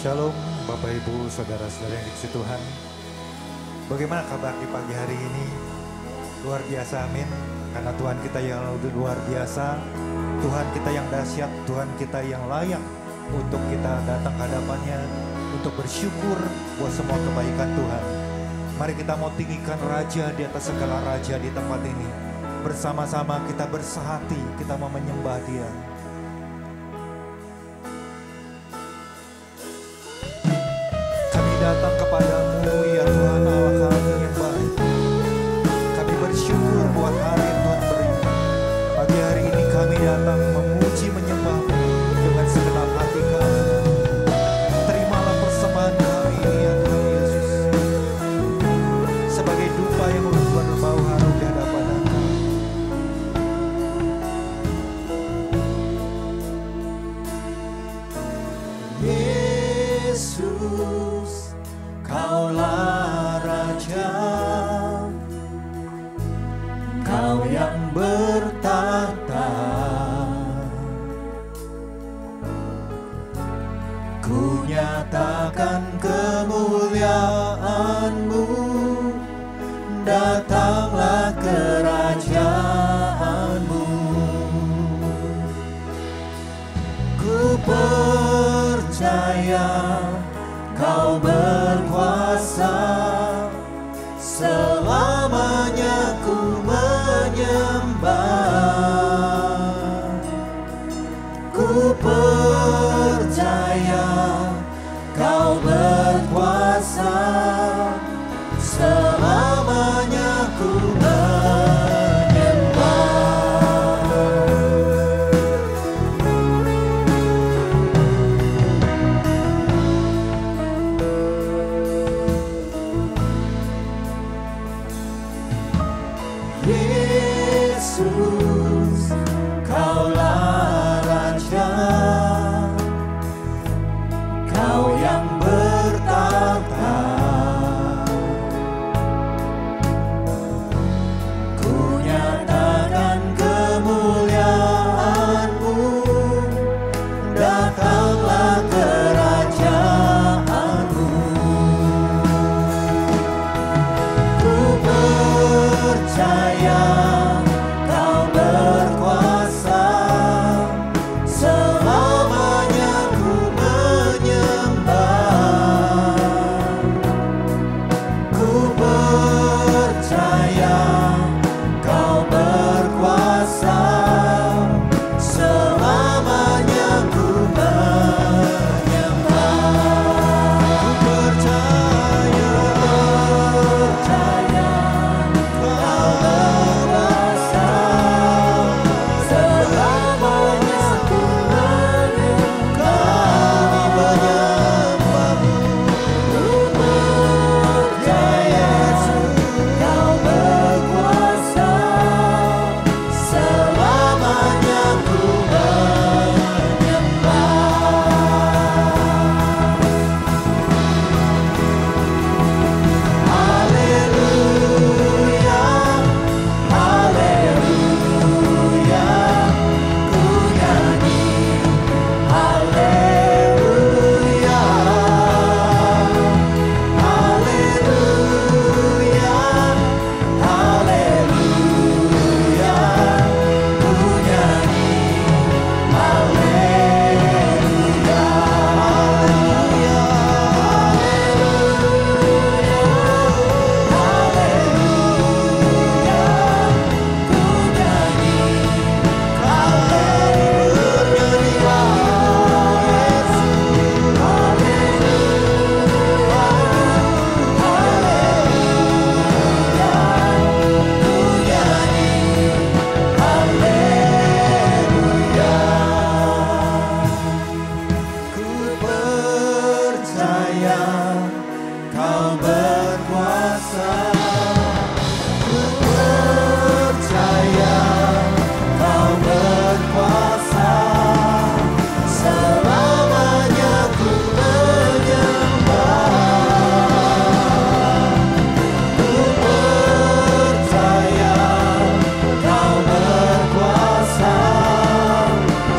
Shalom Bapak Ibu Saudara-saudara yang dikasihi Tuhan. Bagaimana kabar di pagi hari ini? Luar biasa, amin. Karena Tuhan kita yang luar biasa, Tuhan kita yang dahsyat, Tuhan kita yang layak untuk kita datang ke hadapannya, untuk bersyukur buat semua kebaikan Tuhan. Mari kita mau tinggikan Raja di atas segala raja di tempat ini. Bersama-sama kita bersehati, kita mau menyembah Dia. Datang kepadamu ya Tuhan Allah kami yang baik. Kami bersyukur buat hari yang Tuhan beri. Pagi hari ini kami datang memuji menyembah-Mu dengan segenap hati kami. Terimalah persembahan kami ini ya Tuhan Yesus, sebagai dupa yang berbau harum di hadapan Engkau. Yesus, Kaulah Raja, Kau yang bertahta. Ku nyatakan kemuliaan-Mu, datanglah kerajaan-Mu. Ku percaya Kau berkuasa, selamanya ku menyembah. Ku percaya Kau berkuasa, selamanya ku menyembah. Yesus, Kaulah Raja, Kau yang bertahta. Ku nyatakan kemuliaan-Mu, datanglah kerajaan-Mu. Ku percaya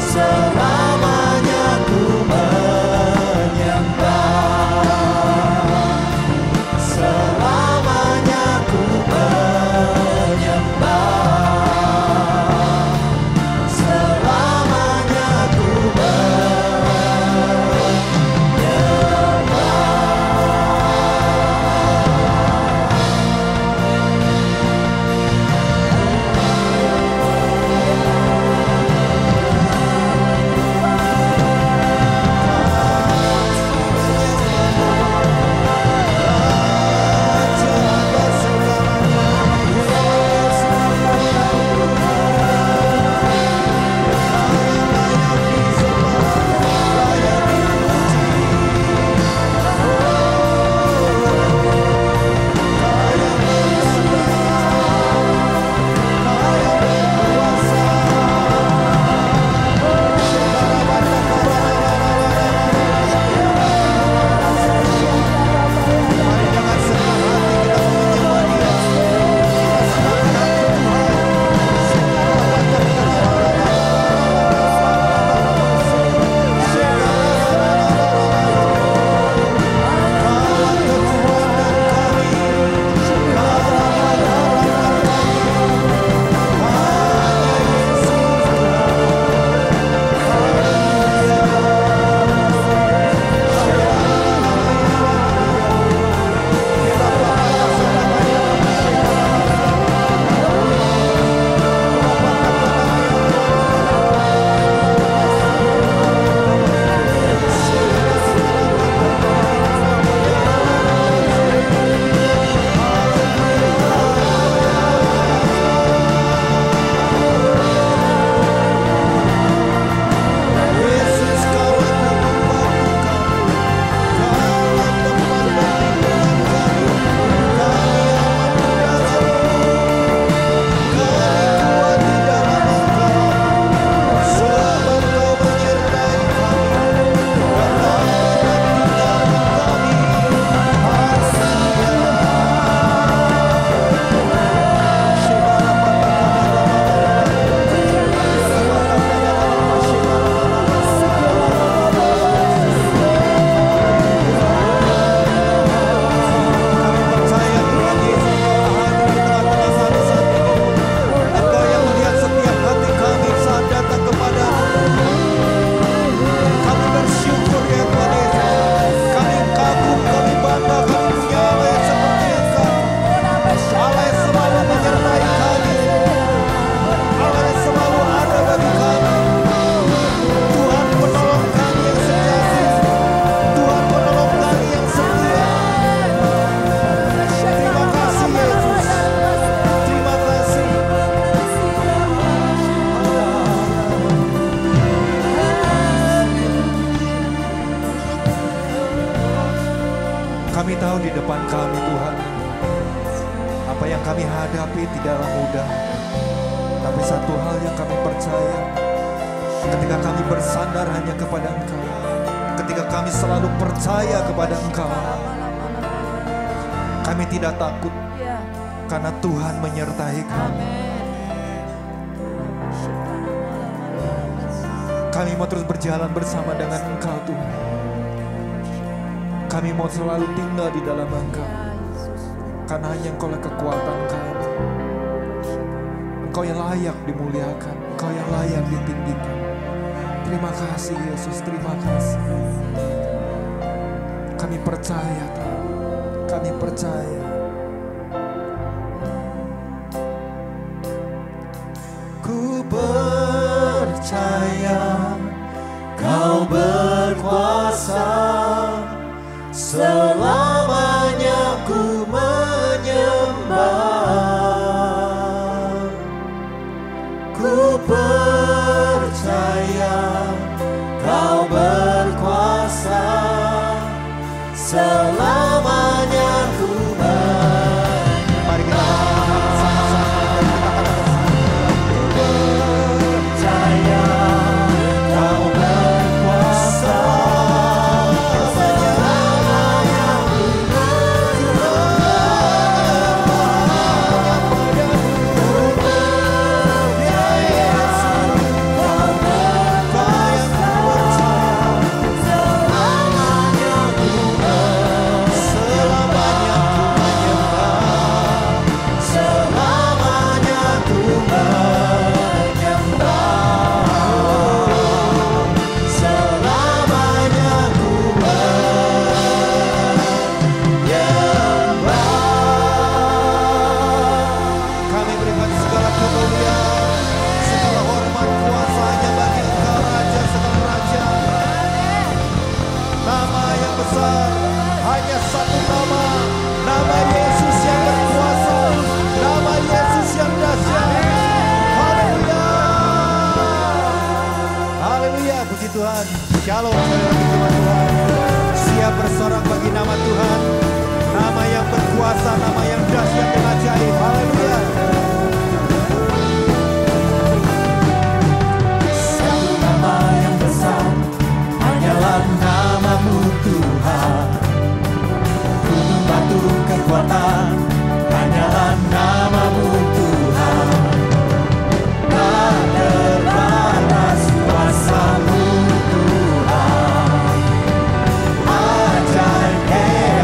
selamanya ku menyembah. Kami tahu di depan kami Tuhan, apa yang kami hadapi tidaklah mudah. Tapi satu hal yang kami percaya, ketika kami bersandar hanya kepada Engkau, ketika kami selalu percaya kepada Engkau, kami tidak takut karena Tuhan menyertai kami. Kami mau terus berjalan bersama dengan Engkau Tuhan. Kami mau selalu tinggal di dalam Engkau, karena hanya Engkaulah kekuatan kami. Engkau yang layak dimuliakan, Engkau yang layak ditinggikan. Terima kasih Yesus, terima kasih. Kami percaya Tuhan, kami percaya. Ku percaya Kau berkuasa, selamanya ku menyembah. Ku percaya Kau berkuasa, selamanya ku menyembah. Mari kita percaya Kau berkuasa, selamanya ku Tuhan. Shalom sekali lagi Tuhan. Siap bersorak bagi nama Tuhan, nama yang berkuasa, nama yang dahsyat dan ajaib. Haleluya. Satu nama yang besar, hanyalah nama-Mu Tuhan. Gunung batu kekuatan, hanyalah nama-Mu Tuhan. Tak terbatas kuasa-Mu Tuhan. Ajaib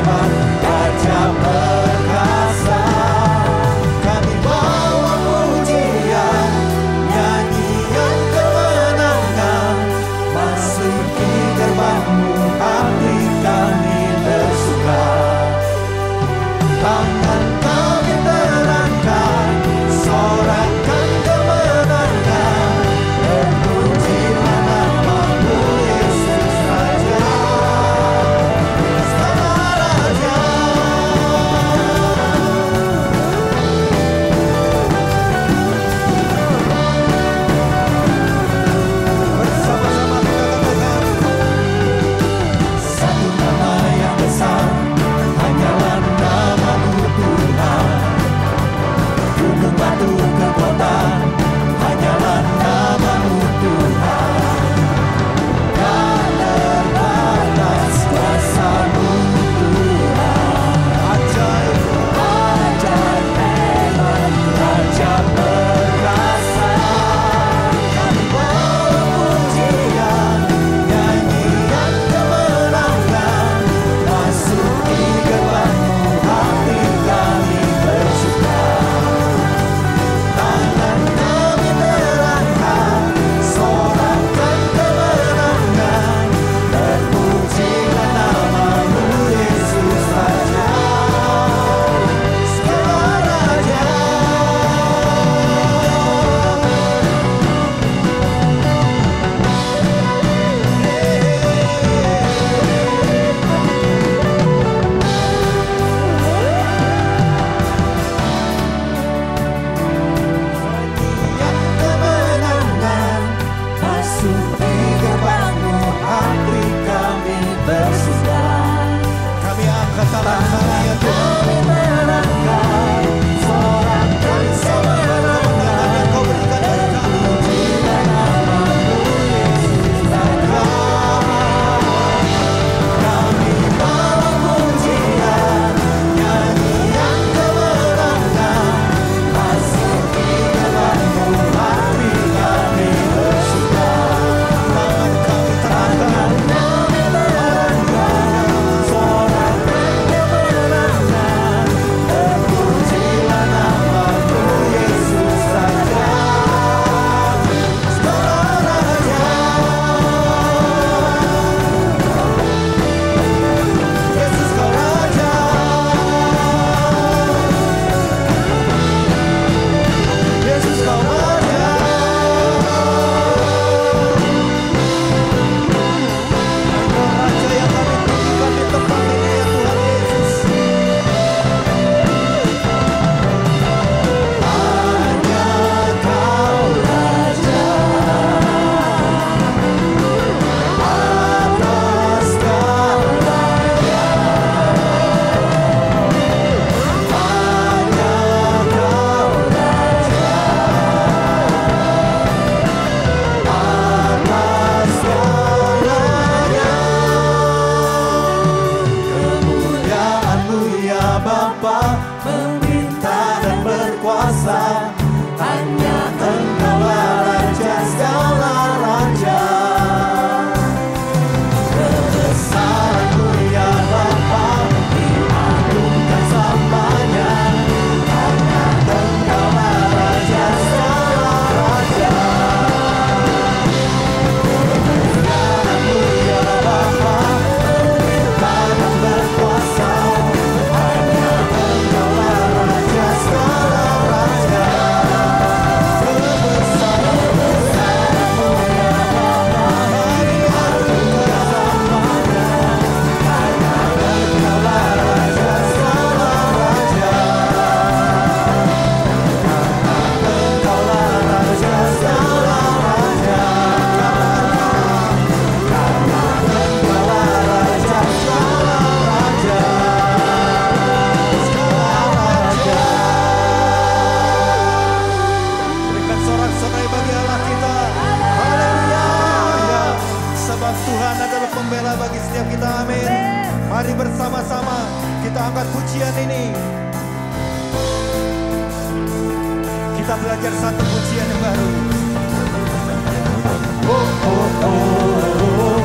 Berkatalah kami ya Tuhan. Kemenangan yang Kau berikan bagi kami. Tangan kami terangkan. Yesus Kau Raja. Yesus Kau Raja. Engkau Raja yang kami tinggikan di tempat ini ya Tuhan Yesus. Hanya Kau Raja atas segalanya. Hanya Kau Raja atas segalanya. Kemuliaan-Mu ya Bapa, memerintah dan berkuasa. Hanya Engkaulah Raja segala raja. Kebesaran-Mu ya Bapa, diagungkan selamanya. Hanya Engkaulah Raja segala raja. Kemuliaan-Mu ya Bapa, memerintah dan berkuasa. Hanya Engkaulah Raja segala raja. Kebesaran-Mu ya Bapa, diagungkan selamanya. Hanya Engkaulah Raja segala raja. Engkaulah Raja segala raja. Engkaulah Raja segala raja. Segala raja. Berikan sorak-sorai bagi Allah kita. Haleluya. Sebab Tuhan adalah pembela bagi setiap kita. Amin. Mari bersama-sama kita angkat pujian ini. Kita belajar satu pujian yang baru. Oh, oh, oh, oh,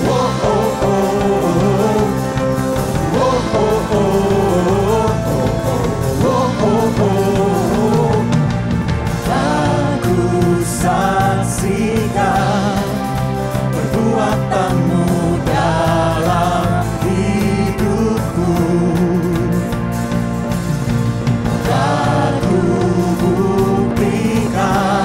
oh, oh, oh, oh, oh. Aku saksikan perbuatan-Mu dalam hidupku. Aku buktikan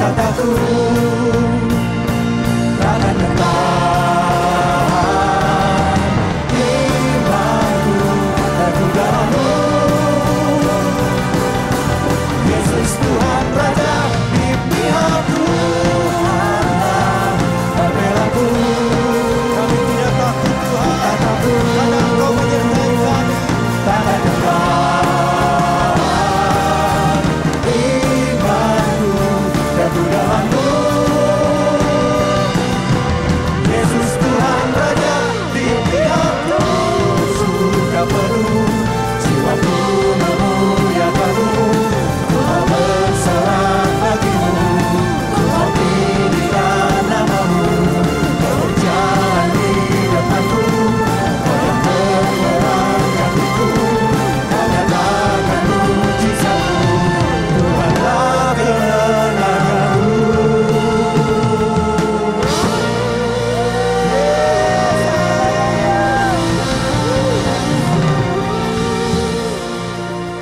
kataku takkan bertahan. Imanku teguh dalam-Mu, Yesus Tuhan Raja di pihak Tuhanlah pembelaku. Kami tidak takut Tuhan, Tak takut karena Engkau menyertai kami. takkan bertahan. Imanku teguh dalam-Mu, Yesus Tuhan Raja di pihakku. Suka penuh jiwaku memuliakan-Mu, ku mau berserah bagi-Mu, ku mau tinggikan nama-Mu. Kau berjalan di depanku, Kau yang menerangkan hatiku, Kau nyatakan mujizat-Mu, Tuhanlah kemenanganku.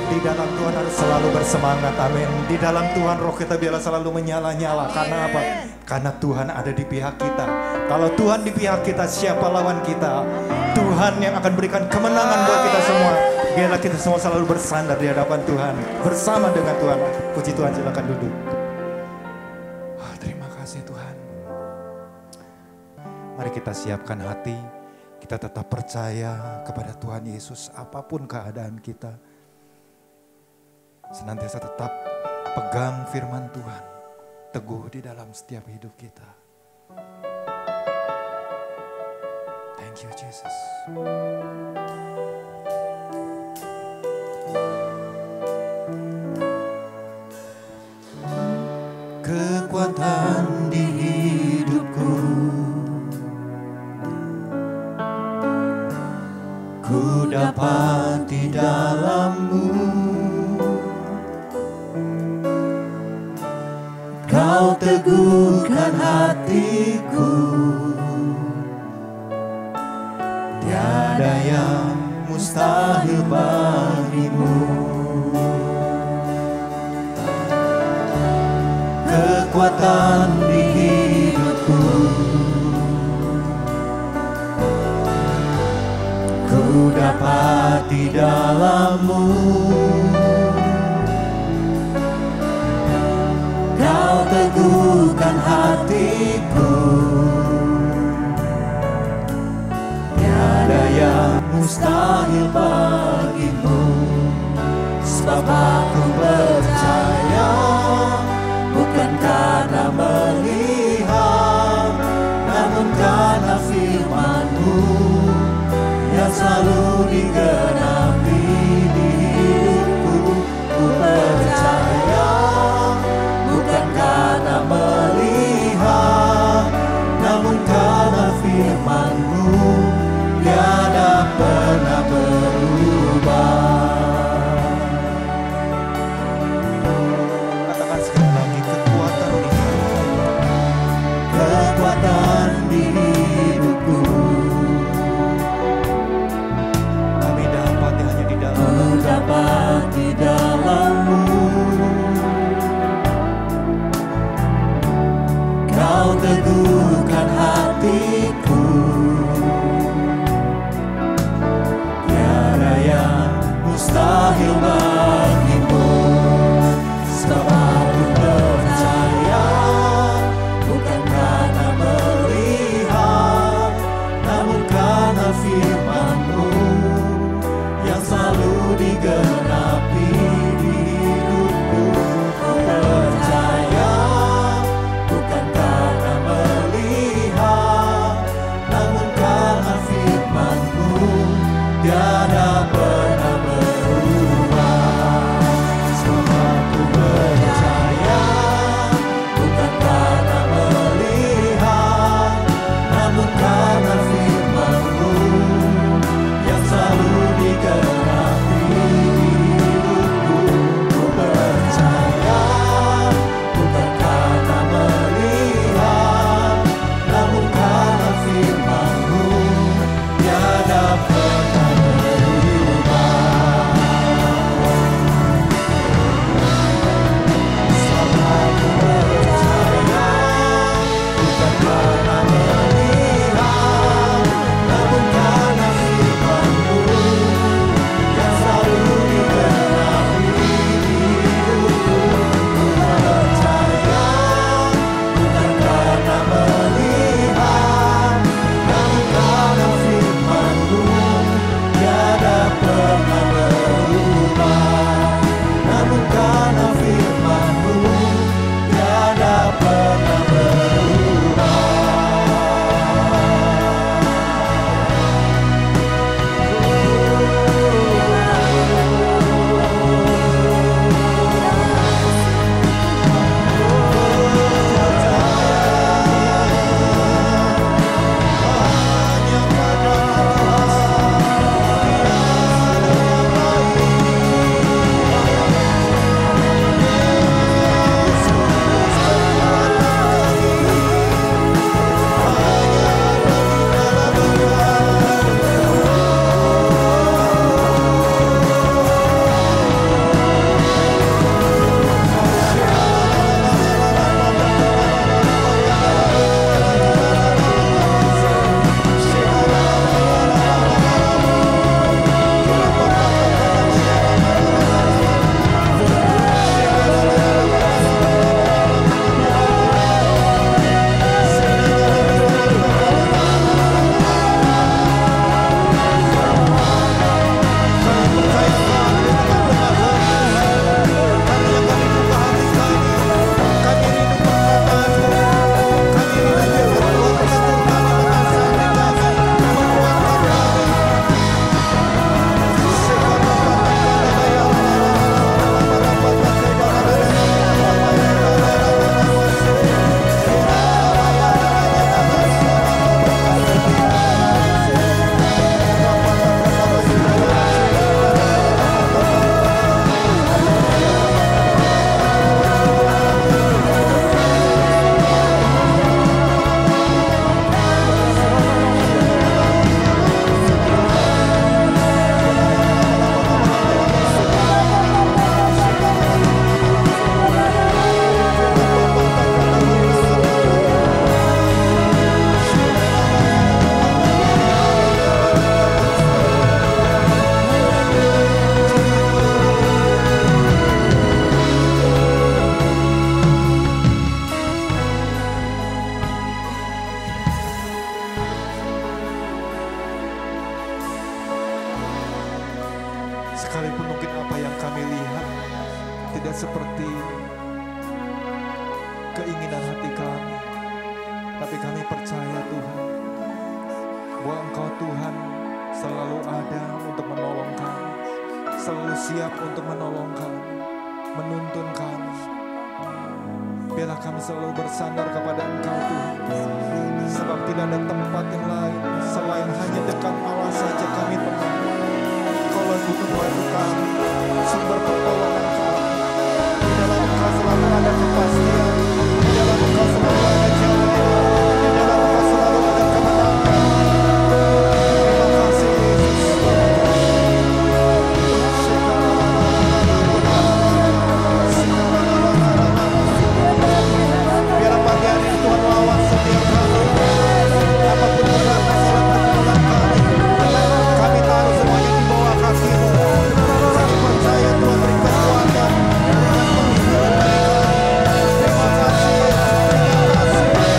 Di dalam Tuhan harus selalu bersemangat, amin. Di dalam Tuhan roh kita biarlah selalu menyala-nyala. Karena apa? Karena Tuhan ada di pihak kita. Kalau Tuhan di pihak kita, siapa lawan kita? Tuhan yang akan berikan kemenangan buat kita semua. Biarlah kita semua selalu bersandar di hadapan Tuhan, bersama dengan Tuhan. Puji Tuhan, silakan duduk. Terima kasih Tuhan. Mari kita siapkan hati, kita tetap percaya kepada Tuhan Yesus apapun keadaan kita. Senantiasa tetap pegang firman Tuhan, teguh di dalam setiap hidup kita. Thank you Jesus. Kekuatan di hidupku, ku dapat di dalam-Mu. Kau teguhkan hatiku, tiada yang mustahil bagi-Mu. Kekuatan di hidupku, ku dapat di dalam-Mu. Kau teguhkan hatiku, tiada yang mustahil bagi-Mu. Sebab aku percaya, bukan karena melihat, namun karena firman-Mu yang selalu digenapi di hidupku. Ku percaya, bukan karena melihat, namun karena firman-Mu tiada pernah berubah. Katakan sekali lagi, kekuatan di Kekuatan di hidupku, kami dapat hanya di dalam ku dapat di dalam-Mu. Kau teguhkan hatiku, tiada yang mustahil bagi-Mu. Sebab aku percaya, bukan karena melihat, namun karena firman-Mu yang selalu digenapi di hidupku. Ku percaya, bukan karena melihat, seperti keinginan hati kami. Tapi kami percaya Tuhan, bahwa Engkau Tuhan selalu ada untuk menolong kami, selalu siap untuk menolong kami, menuntun kami. Biarlah kami selalu bersandar kepada Engkau Tuhan, sebab tidak ada tempat yang lain selain hanya dekat Allah saja kami tenang. Engkaulah Tuhan kami, sumber pertolongan kami. Di dalam Engkau selalu ada kepastian, di dalam Engkau selalu ada jawaban, di dalam Engkau selalu ada kemenangan. Terima kasih Yesus. Biarlah pagi hari ini Tuhan lawan setiap kami. Apapun berat masalah pergumulan kami taruh semuanya di bawah kaki-Mu. Kami percaya Tuhan beri kekuatan, berikan penghiburan bagi kami. Terima kasih Yesus, terima kasih. Tuhan baik.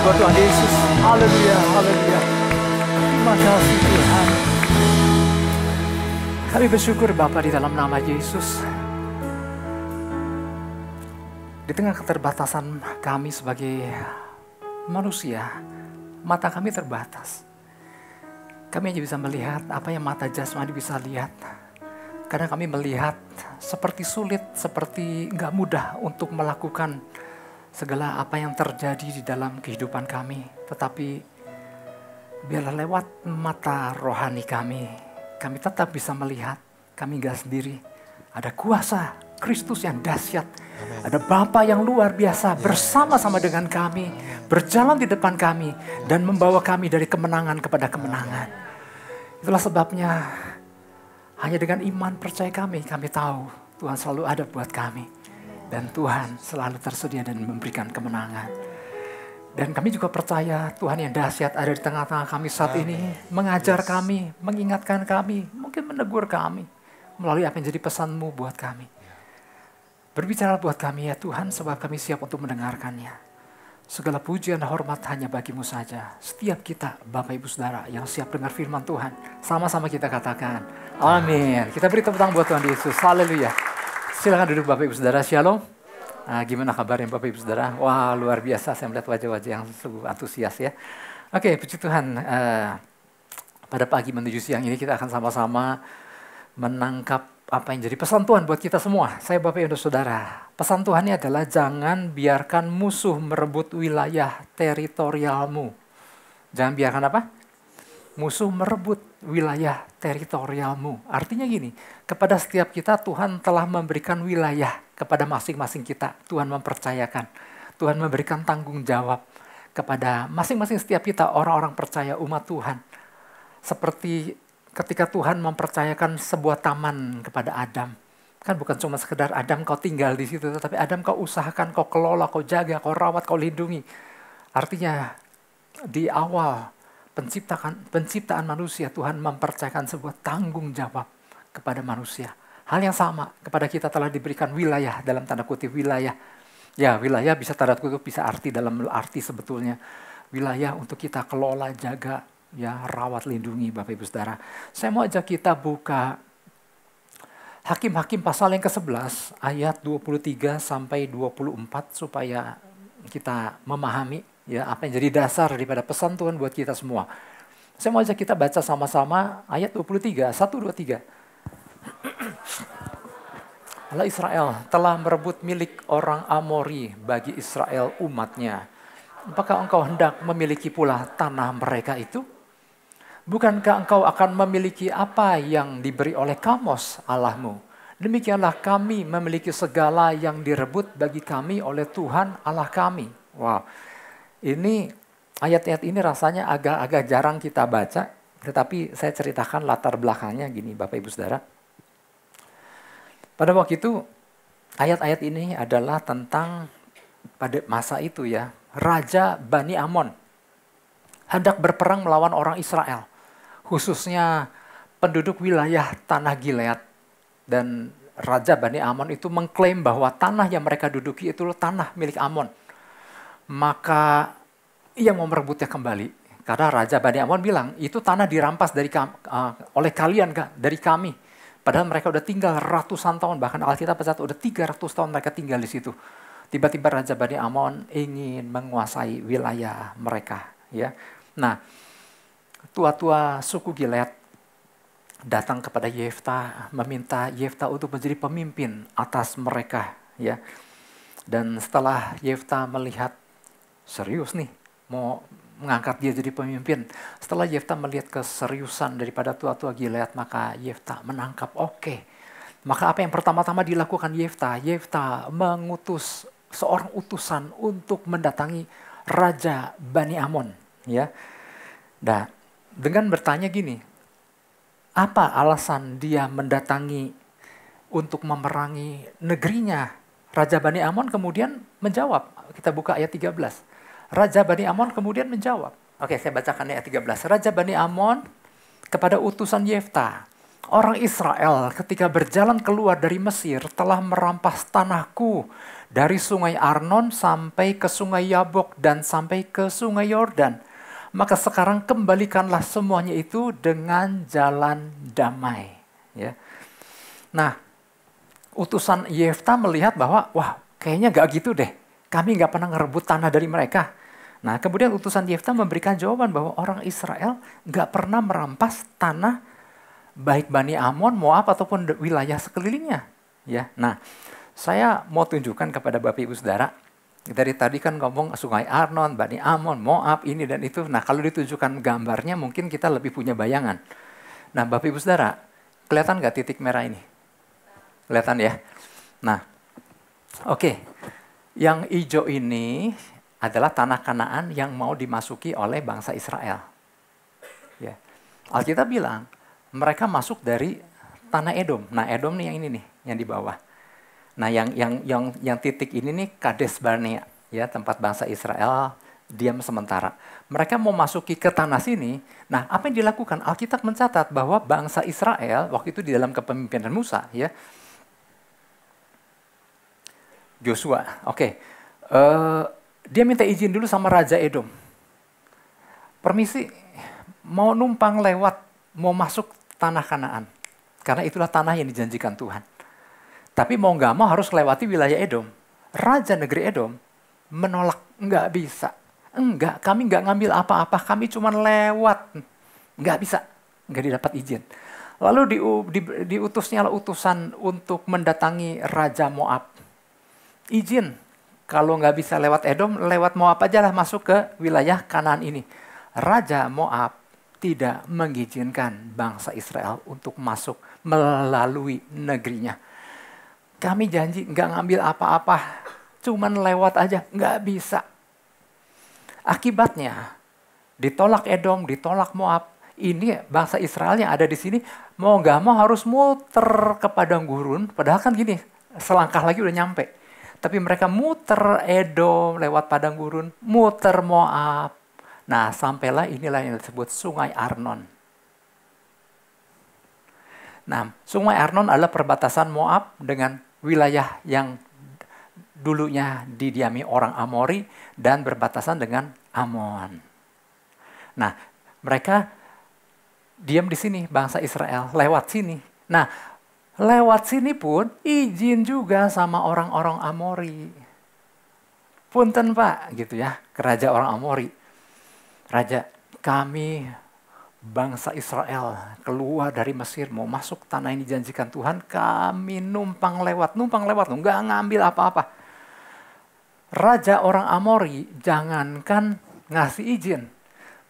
Buat Tuhan Yesus, haleluya, haleluya. Terima kasih Tuhan. Kami bersyukur Bapa di dalam nama Yesus. Di tengah keterbatasan kami sebagai manusia, mata kami terbatas. Kami hanya bisa melihat apa yang mata jasmani bisa lihat. Karena kami melihat seperti sulit, seperti nggak mudah untuk melakukan segala apa yang terjadi di dalam kehidupan kami. Tetapi biarlah lewat mata rohani kami tetap bisa melihat, kami gak sendiri. Ada kuasa Kristus yang dahsyat. Ada Bapa yang luar biasa bersama-sama dengan kami, berjalan di depan kami dan membawa kami dari kemenangan kepada kemenangan. Itulah sebabnya hanya dengan iman percaya kami tahu Tuhan selalu ada buat kami. Dan Tuhan selalu tersedia dan memberikan kemenangan. Dan kami juga percaya Tuhan yang dahsyat ada di tengah-tengah kami saat ini. Mengajar kami, mengingatkan kami, mungkin menegur kami. Melalui apa yang jadi pesan-Mu buat kami. Berbicara buat kami ya Tuhan, sebab kami siap untuk mendengarkannya. Segala pujian dan hormat hanya bagi-Mu saja. Setiap kita, Bapak Ibu Saudara yang siap dengar firman Tuhan. Sama-sama kita katakan, amin. Kita beri tepuk tangan buat Tuhan Yesus, haleluya. Silakan duduk Bapak Ibu Saudara, shalom. Gimana kabarnya Bapak Ibu Saudara? Wah luar biasa, saya melihat wajah-wajah yang sungguh antusias ya. Oke, puji Tuhan. Pada pagi menuju siang ini kita akan sama-sama menangkap apa yang jadi pesan Tuhan buat kita semua. Saya Bapak Ibu Saudara, pesan Tuhannya adalah jangan biarkan musuh merebut wilayah teritorialmu. Jangan biarkan apa? Musuh merebut wilayah teritorialmu. Artinya gini, kepada setiap kita Tuhan telah memberikan wilayah kepada masing-masing kita. Tuhan mempercayakan, Tuhan memberikan tanggung jawab kepada masing-masing setiap kita, orang-orang percaya umat Tuhan. Seperti ketika Tuhan mempercayakan sebuah taman kepada Adam. Kan bukan cuma sekedar Adam kau tinggal di situ, tetapi Adam kau usahakan, kau kelola, kau jaga, kau rawat, kau lindungi. Artinya di awal penciptaan manusia, Tuhan mempercayakan sebuah tanggung jawab kepada manusia. Hal yang sama kepada kita telah diberikan wilayah, dalam tanda kutip wilayah. Ya, wilayah bisa tanda kutip, bisa dalam arti sebetulnya. Wilayah untuk kita kelola, jaga, ya rawat, lindungi Bapak Ibu Saudara. Saya mau ajak kita buka Hakim-Hakim pasal yang ke-11 ayat 23 sampai 24 supaya kita memahami ya apa yang jadi dasar daripada pesan Tuhan buat kita semua. Saya mau ajak kita baca sama-sama ayat 23, 1, 2, 3. Allah Israel telah merebut milik orang Amori bagi Israel umatnya. Apakah engkau hendak memiliki pula tanah mereka itu? Bukankah engkau akan memiliki apa yang diberi oleh Kamos Allahmu? Demikianlah kami memiliki segala yang direbut bagi kami oleh Tuhan Allah kami. Wow, ini ayat-ayat ini rasanya agak-agak jarang kita baca, tetapi saya ceritakan latar belakangnya gini Bapak Ibu Saudara. Pada waktu itu ayat-ayat ini adalah tentang pada masa itu ya, Raja Bani Amon hendak berperang melawan orang Israel, khususnya penduduk wilayah tanah Gilead. Dan Raja Bani Amon itu mengklaim bahwa tanah yang mereka duduki itu tanah milik Amon. Maka ia mau merebutnya kembali. Karena Raja Bani Amon bilang, itu tanah dirampas oleh kalian, dari kami. Padahal mereka udah tinggal ratusan tahun, bahkan Alkitab berkata udah 300 tahun mereka tinggal di situ. Tiba-tiba Raja Bani Amon ingin menguasai wilayah mereka. Ya, nah, tua-tua suku Gilead datang kepada Yefta, meminta Yefta untuk menjadi pemimpin atas mereka. Ya, dan setelah Yefta melihat serius nih, mau mengangkat dia jadi pemimpin. Setelah Yefta melihat keseriusan daripada tua-tua Gilead, maka Yefta menangkap Maka apa yang pertama-tama dilakukan Yefta? Yefta mengutus seorang utusan untuk mendatangi Raja Bani Amon. Ya, nah, dengan bertanya gini, apa alasan dia mendatangi untuk memerangi negerinya? Raja Bani Amon kemudian menjawab. Kita buka ayat 13. Raja Bani Amon kemudian menjawab. Oke, saya bacakan ayat 13. Raja Bani Amon kepada utusan Yefta, orang Israel ketika berjalan keluar dari Mesir telah merampas tanahku dari sungai Arnon sampai ke sungai Yabok dan sampai ke sungai Yordan. Maka sekarang kembalikanlah semuanya itu dengan jalan damai. Ya. Nah, utusan Yefta melihat bahwa, wah kayaknya gak gitu deh. Kami gak pernah ngerebut tanah dari mereka. Nah, kemudian utusan Yefta memberikan jawaban bahwa orang Israel gak pernah merampas tanah baik Bani Amon, Moab, ataupun wilayah sekelilingnya. Ya. Nah, saya mau tunjukkan kepada Bapak Ibu Saudara, dari tadi kan ngomong sungai Arnon, Bani Amon, Moab, ini dan itu. Nah, kalau ditunjukkan gambarnya mungkin kita lebih punya bayangan. Nah, Bapak Ibu Saudara, kelihatan nggak titik merah ini? Kelihatan ya? Nah, oke. Yang hijau ini adalah tanah Kanaan yang mau dimasuki oleh bangsa Israel. Ya. Alkitab bilang, mereka masuk dari tanah Edom. Nah, Edom nih yang ini nih, yang di bawah. Nah, yang titik ini nih Kades Barnea, ya, tempat bangsa Israel diam sementara. Mereka mau masuki ke tanah sini. Nah, apa yang dilakukan? Alkitab mencatat bahwa bangsa Israel waktu itu di dalam kepemimpinan Musa, ya, Joshua, dia minta izin dulu sama Raja Edom. Permisi, mau numpang lewat, mau masuk tanah Kanaan. Karena itulah tanah yang dijanjikan Tuhan. Tapi mau nggak mau harus lewati wilayah Edom. Raja negeri Edom menolak, nggak bisa. Enggak, kami nggak ngambil apa-apa, kami cuma lewat. Nggak bisa, nggak didapat izin. Lalu diutusnya utusan untuk mendatangi Raja Moab. Izin, kalau nggak bisa lewat Edom, lewat Moab aja lah masuk ke wilayah Kanaan ini. Raja Moab tidak mengizinkan bangsa Israel untuk masuk melalui negerinya. Kami janji nggak ngambil apa-apa, cuman lewat aja, nggak bisa. Akibatnya, ditolak Edom, ditolak Moab. Ini bangsa Israel yang ada di sini, mau nggak mau harus muter ke padang gurun. Padahal kan gini, selangkah lagi udah nyampe. Tapi mereka muter Edom lewat padang gurun, muter Moab. Nah, sampailah inilah yang disebut Sungai Arnon. Nah, Sungai Arnon adalah perbatasan Moab dengan wilayah yang dulunya didiami orang Amori dan berbatasan dengan Amon. Nah, mereka diam di sini, bangsa Israel, lewat sini. Nah, lewat sini pun izin juga sama orang-orang Amori. Punten Pak, gitu ya, ke raja orang Amori. Raja, kami bangsa Israel keluar dari Mesir, mau masuk tanah yang dijanjikan Tuhan, kami numpang lewat, nggak ngambil apa-apa. Raja orang Amori jangankan ngasih izin,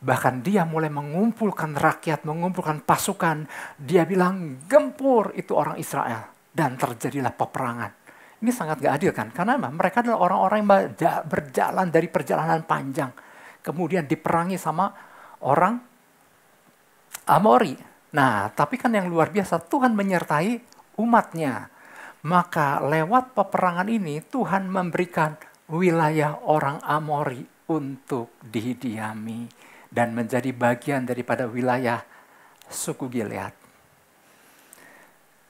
bahkan dia mulai mengumpulkan rakyat, mengumpulkan pasukan. Dia bilang gempur itu orang Israel, dan terjadilah peperangan. Ini sangat gak adil kan, karena mereka adalah orang-orang yang berjalan dari perjalanan panjang, kemudian diperangi sama orang Amori. Nah, tapi kan yang luar biasa, Tuhan menyertai umatnya. Maka lewat peperangan ini, Tuhan memberikan wilayah orang Amori untuk didiami dan menjadi bagian daripada wilayah suku Gilead.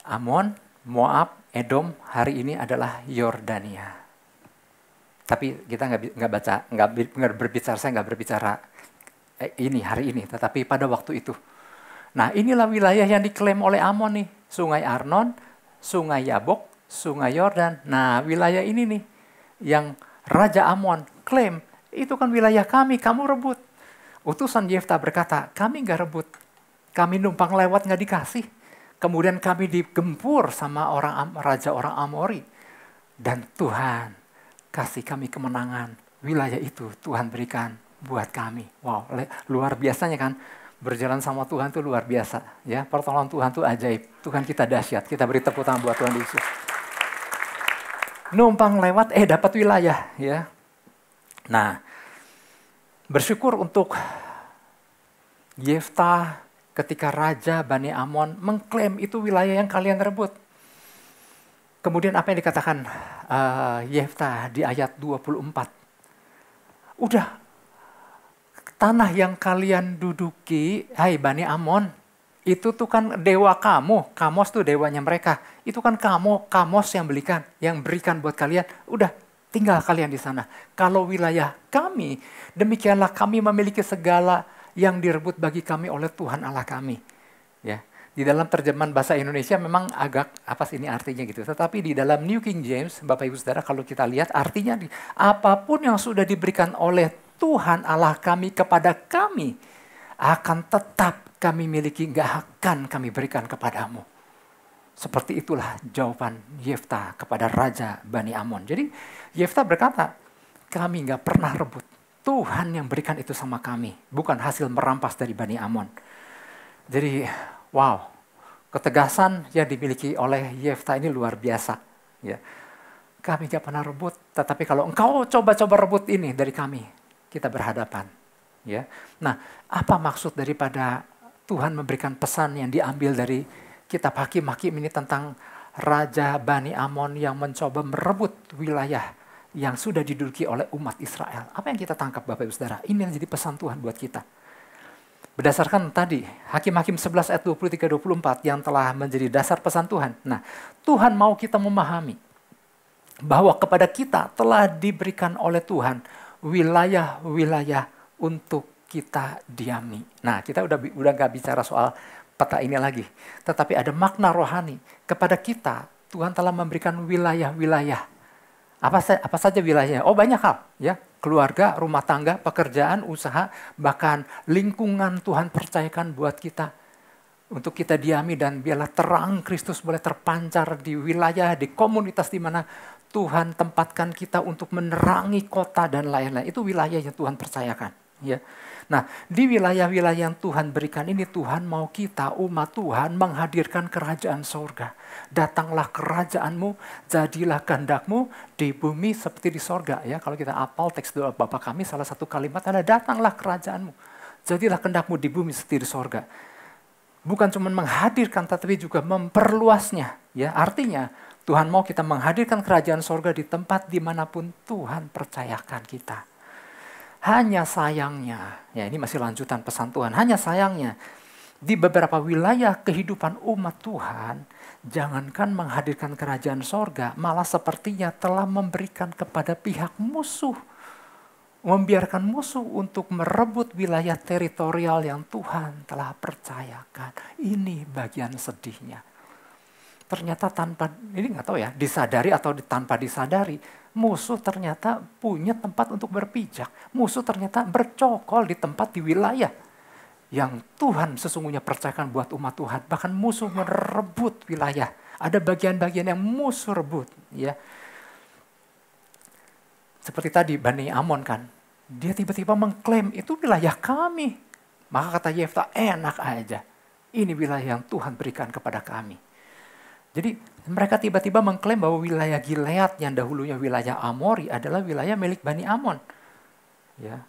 Amon, Moab, Edom hari ini adalah Yordania. Tapi kita nggak berbicara, saya nggak berbicara ini hari ini, tetapi pada waktu itu. Nah, inilah wilayah yang diklaim oleh Amon nih. Sungai Arnon, Sungai Yabok, Sungai Yordan. Nah, wilayah ini nih yang Raja Amon klaim, itu kan wilayah kami, kamu rebut. Utusan Yefta berkata, kami gak rebut. Kami numpang lewat gak dikasih. Kemudian kami digempur sama Raja orang Amori. Dan Tuhan kasih kami kemenangan. Wilayah itu Tuhan berikan buat kami. Wow, luar biasanya kan. Berjalan sama Tuhan itu luar biasa, ya. Pertolongan Tuhan itu ajaib. Tuhan kita dahsyat. Kita beri tepuk tangan buat Tuhan Yesus. Numpang lewat, dapat wilayah, ya. Nah, bersyukur untuk Yefta ketika Raja Bani Amon mengklaim itu wilayah yang kalian rebut. Kemudian apa yang dikatakan Yefta di ayat 24? Udah, tanah yang kalian duduki, hai Bani Amon, itu tuh kan dewa kamu. Kamos tuh dewanya mereka. Itu kan Kamos yang berikan buat kalian. Udah, tinggal kalian di sana. Kalau wilayah kami, demikianlah kami memiliki segala yang direbut bagi kami oleh Tuhan Allah kami. Ya, di dalam terjemahan bahasa Indonesia memang agak apa sih ini artinya gitu. Tetapi di dalam New King James, Bapak Ibu Saudara, kalau kita lihat artinya apapun yang sudah diberikan oleh Tuhan Allah kami kepada kami akan tetap kami miliki, gak akan kami berikan kepadamu. Seperti itulah jawaban Yefta kepada Raja Bani Amon. Jadi Yefta berkata, kami gak pernah rebut. Tuhan yang berikan itu sama kami, bukan hasil merampas dari Bani Amon. Jadi wow, ketegasan yang dimiliki oleh Yefta ini luar biasa. Ya. Kami gak pernah rebut, tetapi kalau engkau coba-coba rebut ini dari kami, kita berhadapan, ya. Nah, apa maksud daripada Tuhan memberikan pesan yang diambil dari kitab Hakim-Hakim ini tentang Raja Bani Amon yang mencoba merebut wilayah yang sudah diduduki oleh umat Israel? Apa yang kita tangkap, Bapak Ibu Saudara? Ini yang jadi pesan Tuhan buat kita. Berdasarkan tadi Hakim-Hakim 11 ayat 23-24 yang telah menjadi dasar pesan Tuhan. Nah, Tuhan mau kita memahami bahwa kepada kita telah diberikan oleh Tuhan wilayah-wilayah untuk kita diami. Nah, kita udah gak bicara soal peta ini lagi. Tetapi ada makna rohani. Kepada kita, Tuhan telah memberikan wilayah-wilayah. Apa saja wilayahnya? Oh, banyak hal. Ya, keluarga, rumah tangga, pekerjaan, usaha, bahkan lingkungan Tuhan percayakan buat kita. Untuk kita diami dan biarlah terang Kristus boleh terpancar di wilayah, di komunitas di mana Tuhan tempatkan kita untuk menerangi kota dan lain-lain. Itu wilayah yang Tuhan percayakan. Ya. Nah, di wilayah-wilayah yang Tuhan berikan ini, Tuhan mau kita, umat Tuhan, menghadirkan kerajaan sorga. Datanglah kerajaanmu, jadilah kehendakmu di bumi seperti di sorga. Ya, kalau kita apal teks doa Bapa kami, salah satu kalimat adalah datanglah kerajaanmu, jadilah kehendakmu di bumi seperti di sorga. Bukan cuma menghadirkan, tetapi juga memperluasnya. Ya, artinya Tuhan mau kita menghadirkan kerajaan sorga di tempat dimanapun Tuhan percayakan kita. Hanya sayangnya, ya ini masih lanjutan pesan Tuhan, hanya sayangnya di beberapa wilayah kehidupan umat Tuhan, jangankan menghadirkan kerajaan sorga, malah sepertinya telah memberikan kepada pihak musuh. Membiarkan musuh untuk merebut wilayah teritorial yang Tuhan telah percayakan. Ini bagian sedihnya. Ternyata tanpa, ini nggak tahu ya, disadari atau tanpa disadari, musuh ternyata punya tempat untuk berpijak. Musuh ternyata bercokol di tempat di wilayah yang Tuhan sesungguhnya percayakan buat umat Tuhan. Bahkan musuh merebut wilayah. Ada bagian-bagian yang musuh rebut. Ya. Seperti tadi Bani Amon kan. Dia tiba-tiba mengklaim itu wilayah kami. Maka kata Yefta, enak aja. Ini wilayah yang Tuhan berikan kepada kami. Jadi mereka tiba-tiba mengklaim bahwa wilayah Gilead yang dahulunya wilayah Amori adalah wilayah milik Bani Amon. Ya.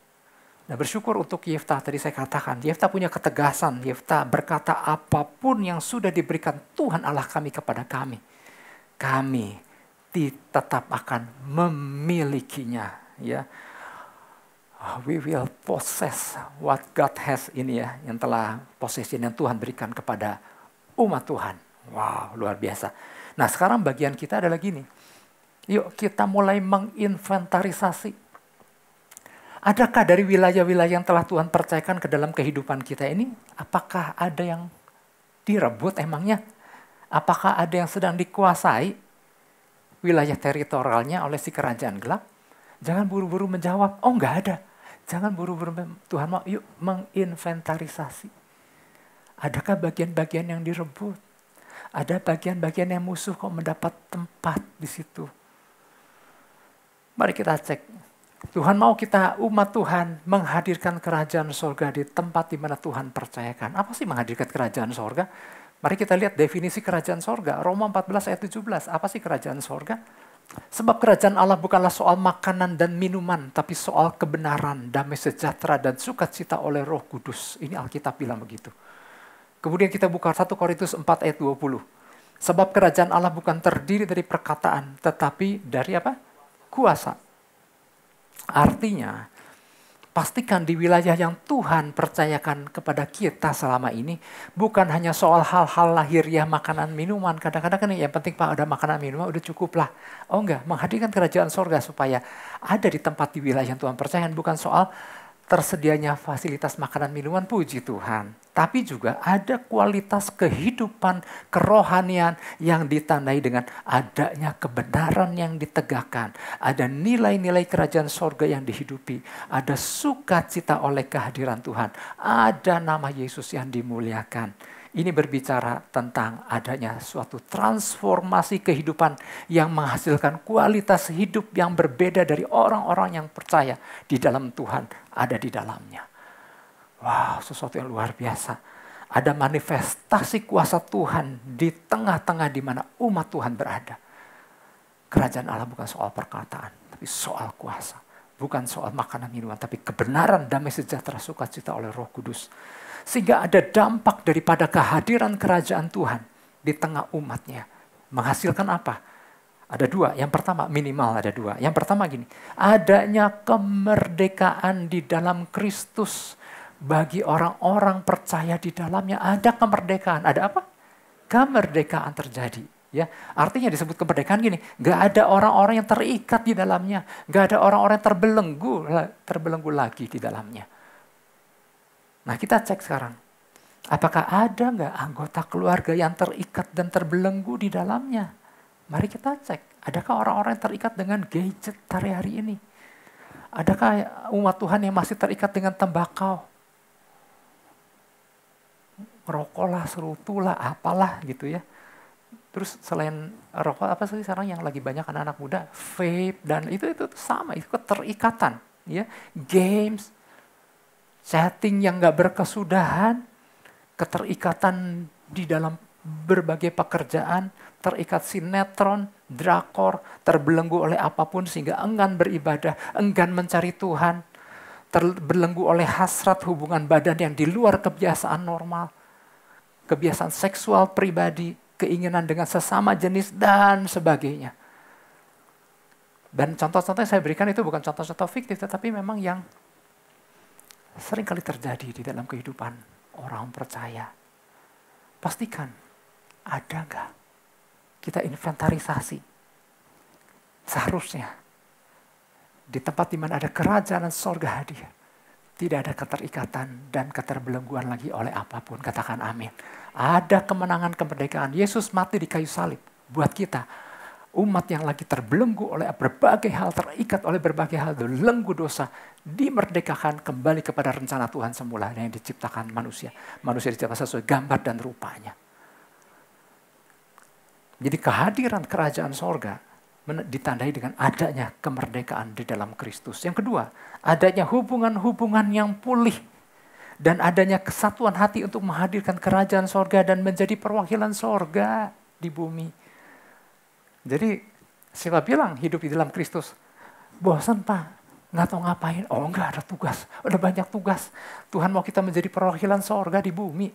Nah bersyukur untuk Yefta, tadi saya katakan, Yefta punya ketegasan, Yefta berkata apapun yang sudah diberikan Tuhan Allah kami kepada kami tetap akan memilikinya. Ya, we will possess what God has ini ya, yang telah possession yang Tuhan berikan kepada umat Tuhan. Wow, luar biasa. Nah sekarang bagian kita adalah gini, yuk kita mulai menginventarisasi. Adakah dari wilayah-wilayah yang telah Tuhan percayakan ke dalam kehidupan kita ini, apakah ada yang direbut emangnya? Apakah ada yang sedang dikuasai wilayah teritorialnya oleh si kerajaan gelap? Jangan buru-buru menjawab, oh enggak ada. Jangan buru-buru, Tuhan mau yuk menginventarisasi. Adakah bagian-bagian yang direbut? Ada bagian-bagian yang musuh kok mendapat tempat di situ? Mari kita cek. Tuhan mau kita umat Tuhan menghadirkan kerajaan sorga di tempat di mana Tuhan percayakan. Apa sih menghadirkan kerajaan sorga? Mari kita lihat definisi kerajaan sorga. Roma 14 ayat 17. Apa sih kerajaan sorga? Sebab kerajaan Allah bukanlah soal makanan dan minuman, tapi soal kebenaran, damai sejahtera, dan sukacita oleh Roh Kudus. Ini Alkitab bilang begitu. Kemudian kita buka 1 Korintus 4 ayat 20. Sebab kerajaan Allah bukan terdiri dari perkataan, tetapi dari apa? Kuasa. Artinya, pastikan di wilayah yang Tuhan percayakan kepada kita selama ini, bukan hanya soal hal-hal lahiriah, makanan, minuman. Kadang-kadang kan yang penting Pak ada makanan, minuman, udah cukup lah. Oh enggak, menghadirkan kerajaan sorga supaya ada di tempat di wilayah yang Tuhan percayakan. Bukan soal tersedianya fasilitas makanan, minuman, puji Tuhan. Tapi juga ada kualitas kehidupan, kerohanian yang ditandai dengan adanya kebenaran yang ditegakkan. Ada nilai-nilai kerajaan sorga yang dihidupi. Ada sukacita oleh kehadiran Tuhan. Ada nama Yesus yang dimuliakan. Ini berbicara tentang adanya suatu transformasi kehidupan yang menghasilkan kualitas hidup yang berbeda dari orang-orang yang percaya di dalam Tuhan ada di dalamnya. Wow, sesuatu yang luar biasa. Ada manifestasi kuasa Tuhan di tengah-tengah di mana umat Tuhan berada. Kerajaan Allah bukan soal perkataan, tapi soal kuasa. Bukan soal makanan minuman, tapi kebenaran, damai sejahtera, sukacita oleh Roh Kudus. Sehingga ada dampak daripada kehadiran kerajaan Tuhan di tengah umatnya. Menghasilkan apa? Ada dua. Yang pertama, minimal ada dua. Yang pertama gini, adanya kemerdekaan di dalam Kristus bagi orang-orang percaya di dalamnya. Ada kemerdekaan. Ada apa? Kemerdekaan terjadi. Ya, artinya disebut kemerdekaan gini, gak ada orang-orang yang terikat di dalamnya. Gak ada orang-orang yang terbelenggu lagi di dalamnya. Nah kita cek sekarang, apakah ada nggak anggota keluarga yang terikat dan terbelenggu di dalamnya? Mari kita cek, adakah orang-orang yang terikat dengan gadget hari-hari ini? Adakah umat Tuhan yang masih terikat dengan tembakau? Rokok lah, serutu lah, apalah gitu ya. Terus selain rokok apa sih sekarang yang lagi banyak anak-anak muda? Vape dan itu sama, itu keterikatan. Ya, games, chatting yang gak berkesudahan, keterikatan di dalam berbagai pekerjaan, terikat sinetron, drakor, terbelenggu oleh apapun sehingga enggan beribadah, enggan mencari Tuhan, terbelenggu oleh hasrat hubungan badan yang di luar kebiasaan normal, kebiasaan seksual pribadi, keinginan dengan sesama jenis, dan sebagainya. Dan contoh-contoh yang saya berikan itu bukan contoh-contoh fiktif, tetapi memang yang sering kali terjadi di dalam kehidupan orang percaya. Pastikan ada nggak? Kita inventarisasi. Seharusnya di tempat di mana ada kerajaan sorga hadir, tidak ada keterikatan dan keterbelengguan lagi oleh apapun. Katakan amin. Ada kemenangan kemerdekaan. Yesus mati di kayu salib buat kita. Umat yang lagi terbelenggu oleh berbagai hal, terikat oleh berbagai hal, belenggu dosa, dimerdekakan kembali kepada rencana Tuhan semula yang diciptakan manusia. Manusia diciptakan sesuai gambar dan rupanya. Jadi kehadiran kerajaan sorga ditandai dengan adanya kemerdekaan di dalam Kristus. Yang kedua, adanya hubungan-hubungan yang pulih. Dan adanya kesatuan hati untuk menghadirkan kerajaan sorga dan menjadi perwakilan sorga di bumi. Jadi siapa bilang hidup di dalam Kristus? Bosan Pak, nggak tahu ngapain. Oh enggak, ada tugas, ada banyak tugas. Tuhan mau kita menjadi perwakilan sorga di bumi.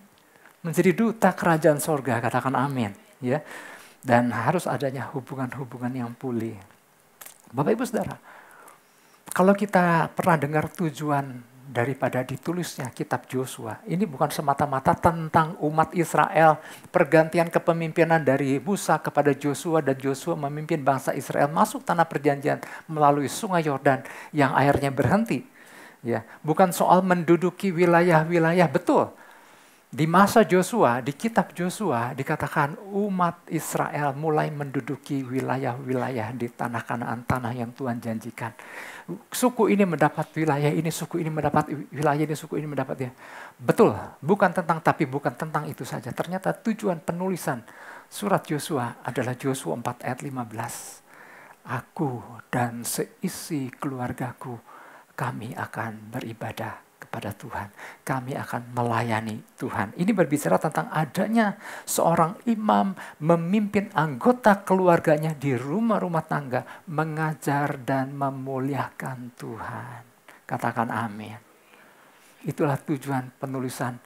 Menjadi duta kerajaan sorga, katakan amin. Ya. Dan harus adanya hubungan-hubungan yang pulih. Bapak Ibu Saudara, kalau kita pernah dengar tujuan daripada ditulisnya kitab Yosua, ini bukan semata-mata tentang umat Israel, pergantian kepemimpinan dari Musa kepada Yosua, dan Yosua memimpin bangsa Israel masuk tanah perjanjian melalui sungai Yordan yang airnya berhenti. Ya, bukan soal menduduki wilayah-wilayah, betul. Di masa Yosua, di kitab Yosua dikatakan umat Israel mulai menduduki wilayah-wilayah di tanah Kanaan, tanah yang Tuhan janjikan. Suku ini mendapat wilayah ini, suku ini mendapat wilayah ini, suku ini mendapat ya. Betul, bukan tentang itu saja. Ternyata tujuan penulisan surat Yosua adalah Yosua 4 ayat 15. Aku dan seisi keluargaku, kami akan beribadah kepada Tuhan. Kami akan melayani Tuhan. Ini berbicara tentang adanya seorang imam memimpin anggota keluarganya di rumah-rumah tangga, mengajar dan memuliakan Tuhan. Katakan amin. Itulah tujuan penulisan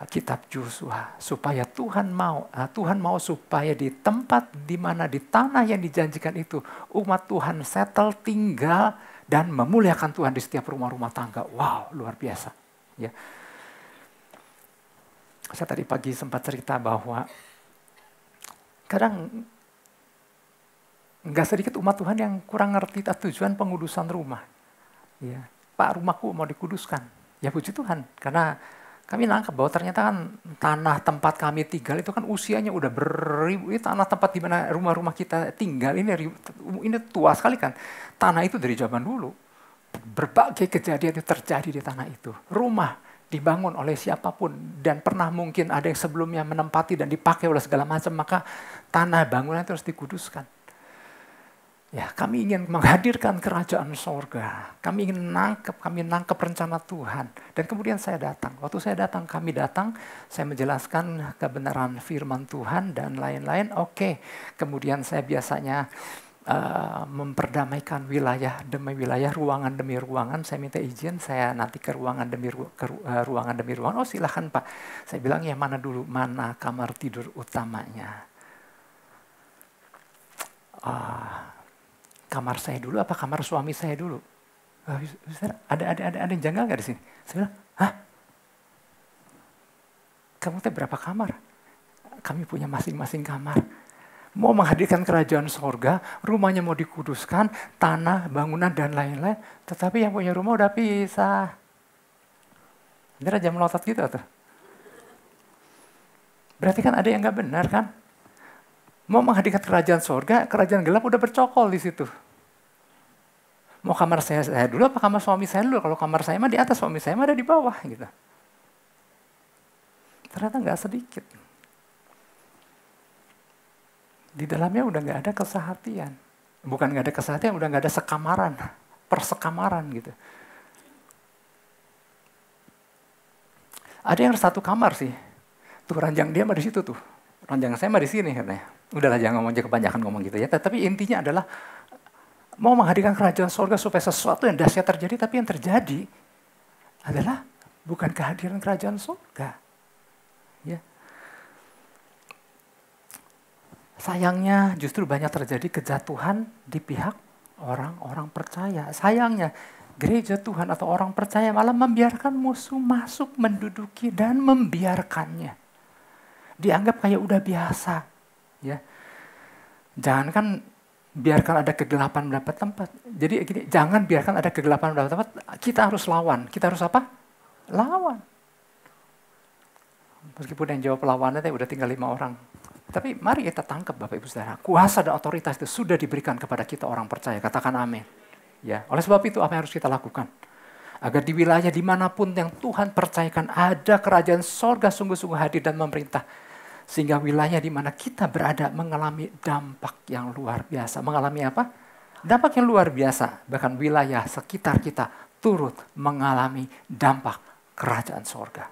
kitab Yosua, supaya Tuhan mau supaya di tempat di mana di tanah yang dijanjikan itu umat Tuhan settle, tinggal dan memuliakan Tuhan di setiap rumah-rumah tangga. Wow, luar biasa. Ya. Saya tadi pagi sempat cerita bahwa kadang nggak sedikit umat Tuhan yang kurang ngerti tujuan pengudusan rumah. Ya. Pak, rumahku mau dikuduskan. Ya puji Tuhan, karena kami nangkep bahwa ternyata kan tanah tempat kami tinggal itu kan usianya udah beribu. Ini tanah tempat di mana rumah-rumah kita tinggal ini tua sekali kan. Tanah itu dari zaman dulu. Berbagai kejadian itu terjadi di tanah itu. Rumah dibangun oleh siapapun dan pernah mungkin ada yang sebelumnya menempati dan dipakai oleh segala macam, maka tanah bangunan itu harus dikuduskan. Ya, kami ingin menghadirkan kerajaan sorga. Kami ingin nangkep rencana Tuhan. Dan kemudian saya datang. Waktu saya datang, kami datang, saya menjelaskan kebenaran firman Tuhan dan lain-lain. Oke. Kemudian saya biasanya memperdamaikan wilayah demi wilayah, ruangan demi ruangan. Saya minta izin, saya nanti ke ruangan demi ruangan. Oh silahkan Pak. Saya bilang ya mana dulu, mana kamar tidur utamanya. Kamar saya dulu apa kamar suami saya dulu? Ada yang janggal nggak di sini? Saya bilang, hah? Kamu teh berapa kamar? Kami punya masing-masing kamar. Mau menghadirkan kerajaan sorga, rumahnya mau dikuduskan, tanah, bangunan, dan lain-lain. Tetapi yang punya rumah udah pisah. Ini raja melotot gitu tuh. Berarti kan ada yang nggak benar kan? Mau menghadirkan kerajaan sorga, kerajaan gelap udah bercokol di situ. Mau kamar saya dulu apa kamar suami saya dulu? Kalau kamar saya mah di atas, suami saya mah ada di bawah gitu. Ternyata nggak sedikit. Di dalamnya udah nggak ada kesehatian. Bukan nggak ada kesehatian, udah nggak ada sekamaran, persekamaran gitu. Ada yang satu kamar sih. Tuh ranjang dia mah di situ tuh. Ranjang saya mah di sini katanya. Udahlah jangan ngomong kebanyakan ngomong gitu ya. Tapi intinya adalah mau menghadirkan kerajaan sorga supaya sesuatu yang dahsyat terjadi, tapi yang terjadi adalah bukan kehadiran kerajaan sorga. Ya. Sayangnya justru banyak terjadi kejatuhan di pihak orang-orang percaya. Sayangnya gereja Tuhan atau orang percaya malah membiarkan musuh masuk, menduduki dan membiarkannya. Dianggap kayak udah biasa. Ya. Jangan kan biarkan ada kegelapan beberapa tempat. Jadi gini, jangan biarkan ada kegelapan beberapa tempat. Kita harus lawan. Kita harus apa? Lawan. Meskipun yang jawab lawannya udah tinggal 5 orang. Tapi mari kita tangkap Bapak Ibu Saudara, kuasa dan otoritas itu sudah diberikan kepada kita orang percaya. Katakan amin. Ya, oleh sebab itu apa yang harus kita lakukan? Agar di wilayah dimanapun yang Tuhan percayakan ada kerajaan sorga sungguh-sungguh hadir dan memerintah. Sehingga wilayah di mana kita berada mengalami dampak yang luar biasa. Mengalami apa? Dampak yang luar biasa. Bahkan wilayah sekitar kita turut mengalami dampak kerajaan sorga.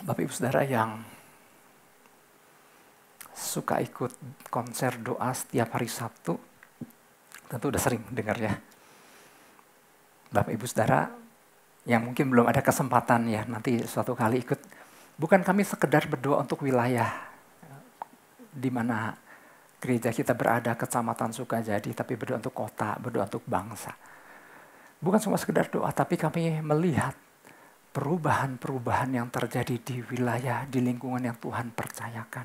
Bapak Ibu Saudara yang suka ikut konser doa setiap hari Sabtu, tentu udah sering dengar ya. Bapak Ibu Saudara yang mungkin belum ada kesempatan ya nanti suatu kali ikut. Bukan kami sekedar berdoa untuk wilayah di mana gereja kita berada, Kecamatan Sukajadi, tapi berdoa untuk kota, berdoa untuk bangsa. Bukan cuma sekedar doa, tapi kami melihat perubahan-perubahan yang terjadi di wilayah, di lingkungan yang Tuhan percayakan.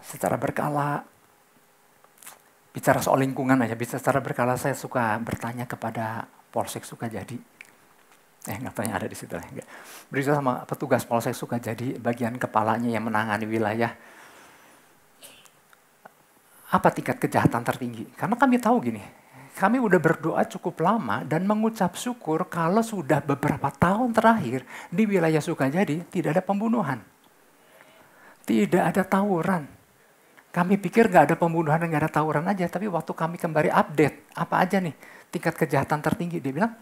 Secara berkala, bicara soal lingkungan aja, secara berkala saya suka bertanya kepada Polsek Sukajadi. Nggak tahu yang ada di situ. Berbicara sama petugas Polsek Sukajadi, bagian kepalanya yang menangani wilayah. Apa tingkat kejahatan tertinggi? Karena kami tahu gini, kami udah berdoa cukup lama dan mengucap syukur kalau sudah beberapa tahun terakhir di wilayah Sukajadi tidak ada pembunuhan. Tidak ada tawuran. Kami pikir nggak ada pembunuhan dan nggak ada tawuran aja, tapi waktu kami kembali update, apa aja nih tingkat kejahatan tertinggi, dia bilang,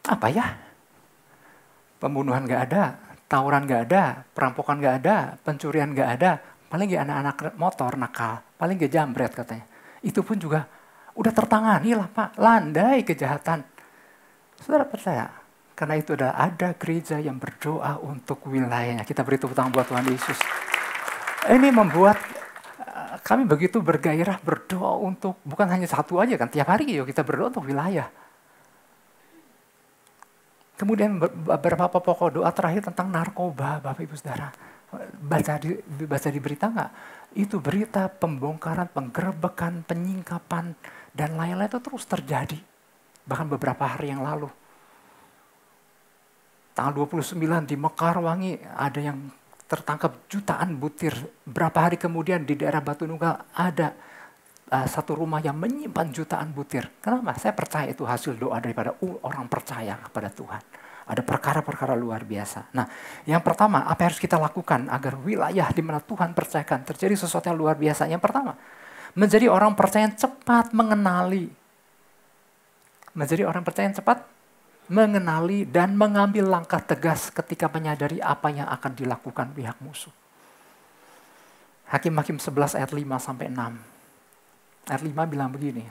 apa ya? Pembunuhan nggak ada, tawuran nggak ada, perampokan nggak ada, pencurian nggak ada, paling nggak anak-anak motor nakal, paling nggak jambret katanya. Itu pun juga udah tertangani lah Pak, landai kejahatan. Saudara percaya? Karena itu ada gereja yang berdoa untuk wilayahnya. Kita beri tepuk tangan buat Tuhan Yesus. Ini membuat kami begitu bergairah berdoa untuk, bukan hanya satu aja kan, tiap hari yuk kita berdoa untuk wilayah. Kemudian beberapa pokok doa terakhir tentang narkoba, Bapak Ibu Saudara. Baca di berita nggak? Itu berita pembongkaran, penggerebekan, penyingkapan, dan lain-lain itu terus terjadi. Bahkan beberapa hari yang lalu. Tanggal 29 di Mekarwangi ada yang tertangkap jutaan butir. Berapa hari kemudian di daerah Batu Nunggal ada satu rumah yang menyimpan jutaan butir. Kenapa? Saya percaya itu hasil doa daripada orang percaya kepada Tuhan. Ada perkara-perkara luar biasa. Nah, yang pertama, apa yang harus kita lakukan agar wilayah di mana Tuhan percayakan terjadi sesuatu yang luar biasa? Yang pertama, menjadi orang percaya yang cepat mengenali. Menjadi orang percaya yang cepat mengenali dan mengambil langkah tegas ketika menyadari apa yang akan dilakukan pihak musuh. Hakim-Hakim 11 ayat 5 sampai 6. Ayat 5 bilang begini.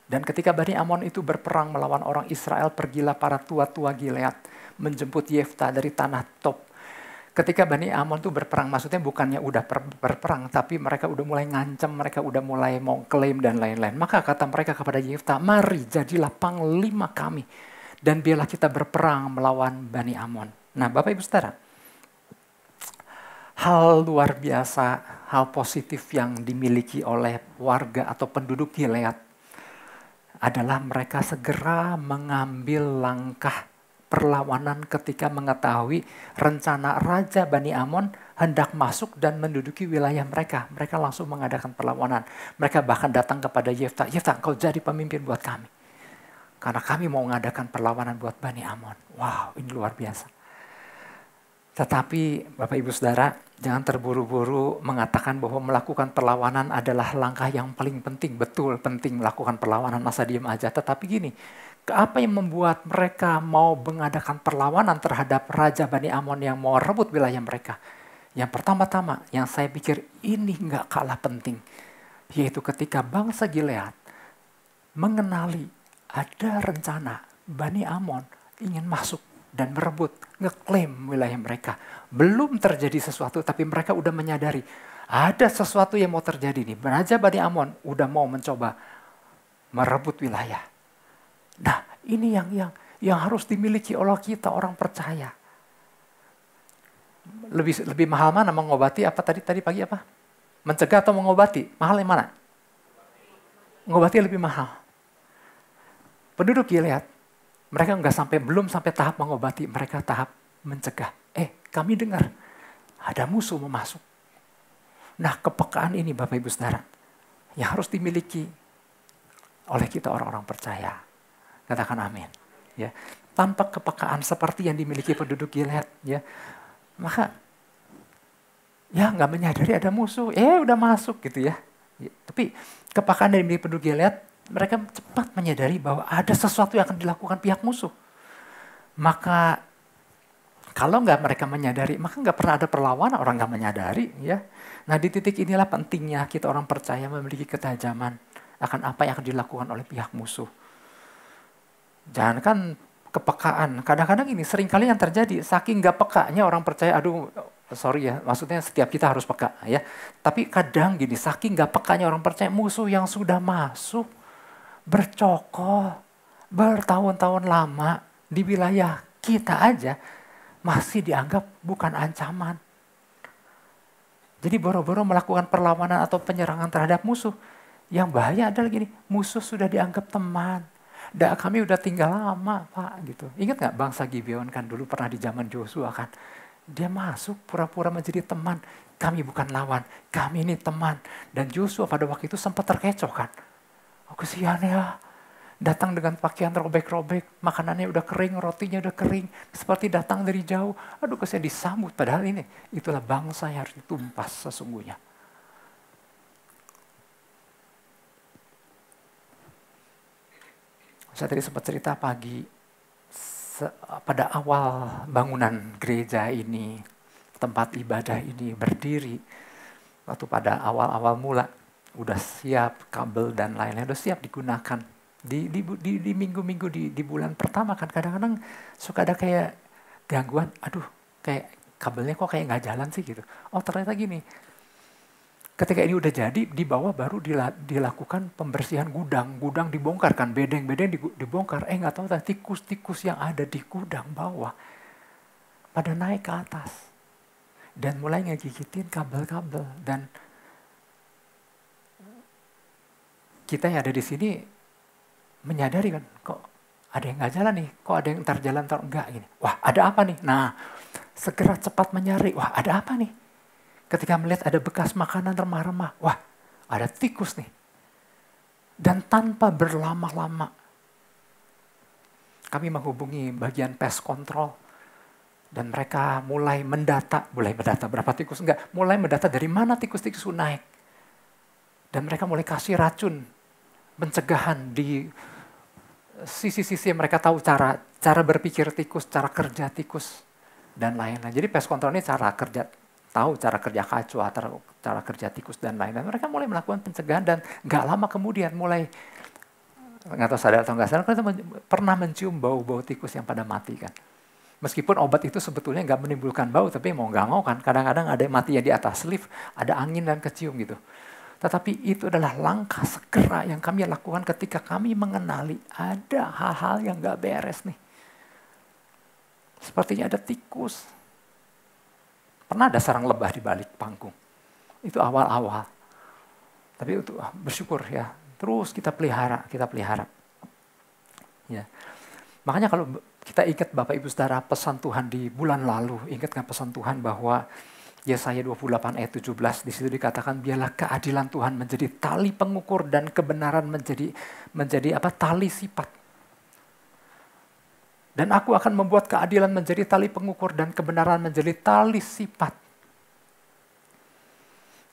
Dan ketika Bani Amon itu berperang melawan orang Israel, pergilah para tua-tua Gilead menjemput Yefta dari tanah Tob. Ketika Bani Amon itu berperang, maksudnya bukannya udah berperang, tapi mereka udah mulai ngancam, mereka udah mulai mau klaim dan lain-lain. Maka kata mereka kepada Yefta, mari jadilah panglima kami dan biarlah kita berperang melawan Bani Amon. Nah, Bapak Ibu Saudara, hal luar biasa, hal positif yang dimiliki oleh warga atau penduduk Gilead adalah mereka segera mengambil langkah perlawanan ketika mengetahui rencana Raja Bani Amon hendak masuk dan menduduki wilayah mereka. Mereka langsung mengadakan perlawanan. Mereka bahkan datang kepada Yefta, Yefta, kau jadi pemimpin buat kami. Karena kami mau mengadakan perlawanan buat Bani Amon. Wow, ini luar biasa. Tetapi Bapak Ibu Saudara, jangan terburu-buru mengatakan bahwa melakukan perlawanan adalah langkah yang paling penting. Betul, penting melakukan perlawanan, masa diam aja. Tetapi gini, apa yang membuat mereka mau mengadakan perlawanan terhadap Raja Bani Amon yang mau rebut wilayah mereka? Yang pertama-tama, yang saya pikir ini nggak kalah penting, yaitu ketika bangsa Gilead mengenali ada rencana Bani Amon ingin masuk dan merebut, ngeklaim wilayah mereka. Belum terjadi sesuatu, tapi mereka udah menyadari ada sesuatu yang mau terjadi nih. Raja Bani Amon udah mau mencoba merebut wilayah. Nah, ini yang harus dimiliki oleh kita orang percaya. Lebih mahal mana mengobati apa tadi pagi apa? Mencegah atau mengobati? Mahal yang mana? Mengobati lebih mahal. Penduduk Gilead Mereka belum sampai tahap mengobati, mereka tahap mencegah. Kami dengar ada musuh mau masuk. Nah, kepekaan ini Bapak Ibu Saudara yang harus dimiliki oleh kita orang-orang percaya. Katakan amin. Ya, tanpa kepekaan seperti yang dimiliki penduduk Gilead, ya, maka ya nggak menyadari ada musuh, udah masuk gitu ya. Tapi kepekaan dari penduduk Gilead, mereka cepat menyadari bahwa ada sesuatu yang akan dilakukan pihak musuh. Maka kalau nggak mereka menyadari, maka nggak pernah ada perlawanan, orang nggak menyadari. Ya. Nah di titik inilah pentingnya kita orang percaya memiliki ketajaman akan apa yang akan dilakukan oleh pihak musuh. Jangan kan kepekaan, kadang-kadang ini seringkali yang terjadi, saking nggak pekanya orang percaya, sorry ya, maksudnya setiap kita harus peka ya. Tapi kadang gini, saking nggak pekanya orang percaya, musuh yang sudah masuk, bercokol, bertahun-tahun lama di wilayah kita aja, masih dianggap bukan ancaman. Jadi boro-boro melakukan perlawanan atau penyerangan terhadap musuh. Yang bahaya adalah gini, musuh sudah dianggap teman. Kami udah tinggal lama Pak gitu. Ingat gak bangsa Gibeon kan dulu pernah di zaman Joshua kan. Dia masuk pura-pura menjadi teman. Kami bukan lawan, kami ini teman. Dan Joshua pada waktu itu sempat terkecoh kan. Kesian ya. Datang dengan pakaian robek-robek, makanannya udah kering, rotinya udah kering, seperti datang dari jauh. Kesian disambut, padahal ini, itulah bangsa yang harus ditumpas sesungguhnya. Saya tadi sempat cerita pagi, pada awal bangunan gereja ini, tempat ibadah ini berdiri, waktu pada awal-awal mula, udah siap kabel dan lain-lain, udah siap digunakan. Di minggu-minggu di bulan pertama kan kadang-kadang suka ada kayak gangguan, kayak kabelnya kok kayak nggak jalan sih gitu. Ternyata gini, ketika ini udah jadi, di bawah baru dilakukan pembersihan gudang dibongkar kan, bedeng dibongkar, nggak tahu tikus-tikus yang ada di gudang bawah pada naik ke atas dan mulai ngegigitin kabel-kabel. Dan kita yang ada di sini menyadari kan, kok ada yang nggak jalan nih, kok ada yang ntar jalan ntar enggak gini. Wah ada apa nih? Nah segera cepat mencari, wah ada apa nih? Ketika melihat ada bekas makanan remah-remah, wah ada tikus nih. Dan tanpa berlama-lama, kami menghubungi bagian pest control. Dan mereka mulai mendata berapa tikus, mulai mendata dari mana tikus-tikus naik. Dan mereka mulai kasih racun pencegahan di sisi-sisi yang mereka tahu cara berpikir tikus, cara kerja tikus, dan lain-lain. Jadi pest control ini cara kerja kacau, cara kerja tikus dan lain-lain. Mereka mulai melakukan pencegahan dan nggak lama kemudian mulai, nggak tahu sadar atau nggak sadar, kita pernah mencium bau-bau tikus yang pada mati kan. Meskipun obat itu sebetulnya nggak menimbulkan bau, tapi mau nggak mau kan, kadang-kadang ada yang mati di atas lift, ada angin dan kecium gitu. Tetapi itu adalah langkah segera yang kami lakukan ketika kami mengenali ada hal-hal yang nggak beres nih. Sepertinya ada tikus. Pernah ada sarang lebah di balik panggung. Itu awal-awal. Tapi itu bersyukur ya. Terus kita pelihara. Ya. Makanya kalau kita ingat Bapak Ibu Saudara pesan Tuhan di bulan lalu, ingat kan pesan Tuhan bahwa Yesaya 28 ayat 17, di situ dikatakan biarlah keadilan Tuhan menjadi tali pengukur dan kebenaran menjadi tali sipat. Dan aku akan membuat keadilan menjadi tali pengukur dan kebenaran menjadi tali sipat.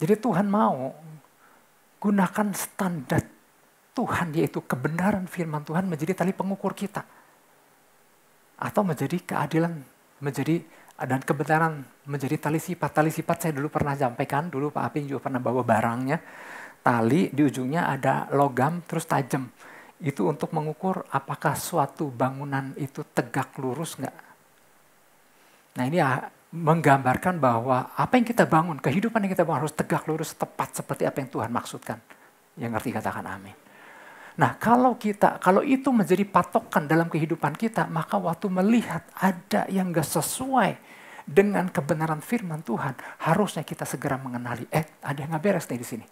Jadi Tuhan mau gunakan standar Tuhan, yaitu kebenaran firman Tuhan menjadi tali pengukur kita. Atau menjadi keadilan, dan kebenaran menjadi tali sipat. Tali sipat saya dulu pernah sampaikan, dulu Pak Apin juga pernah bawa barangnya. Tali di ujungnya ada logam terus tajam. Itu untuk mengukur apakah suatu bangunan itu tegak lurus nggak. Nah ini ya menggambarkan bahwa apa yang kita bangun, kehidupan yang kita bangun harus tegak lurus, tepat seperti apa yang Tuhan maksudkan. Yang ngerti katakan amin. Nah kalau itu menjadi patokan dalam kehidupan kita, maka waktu melihat ada yang gak sesuai dengan kebenaran firman Tuhan, harusnya kita segera mengenali, ada yang gak beres nih di sini.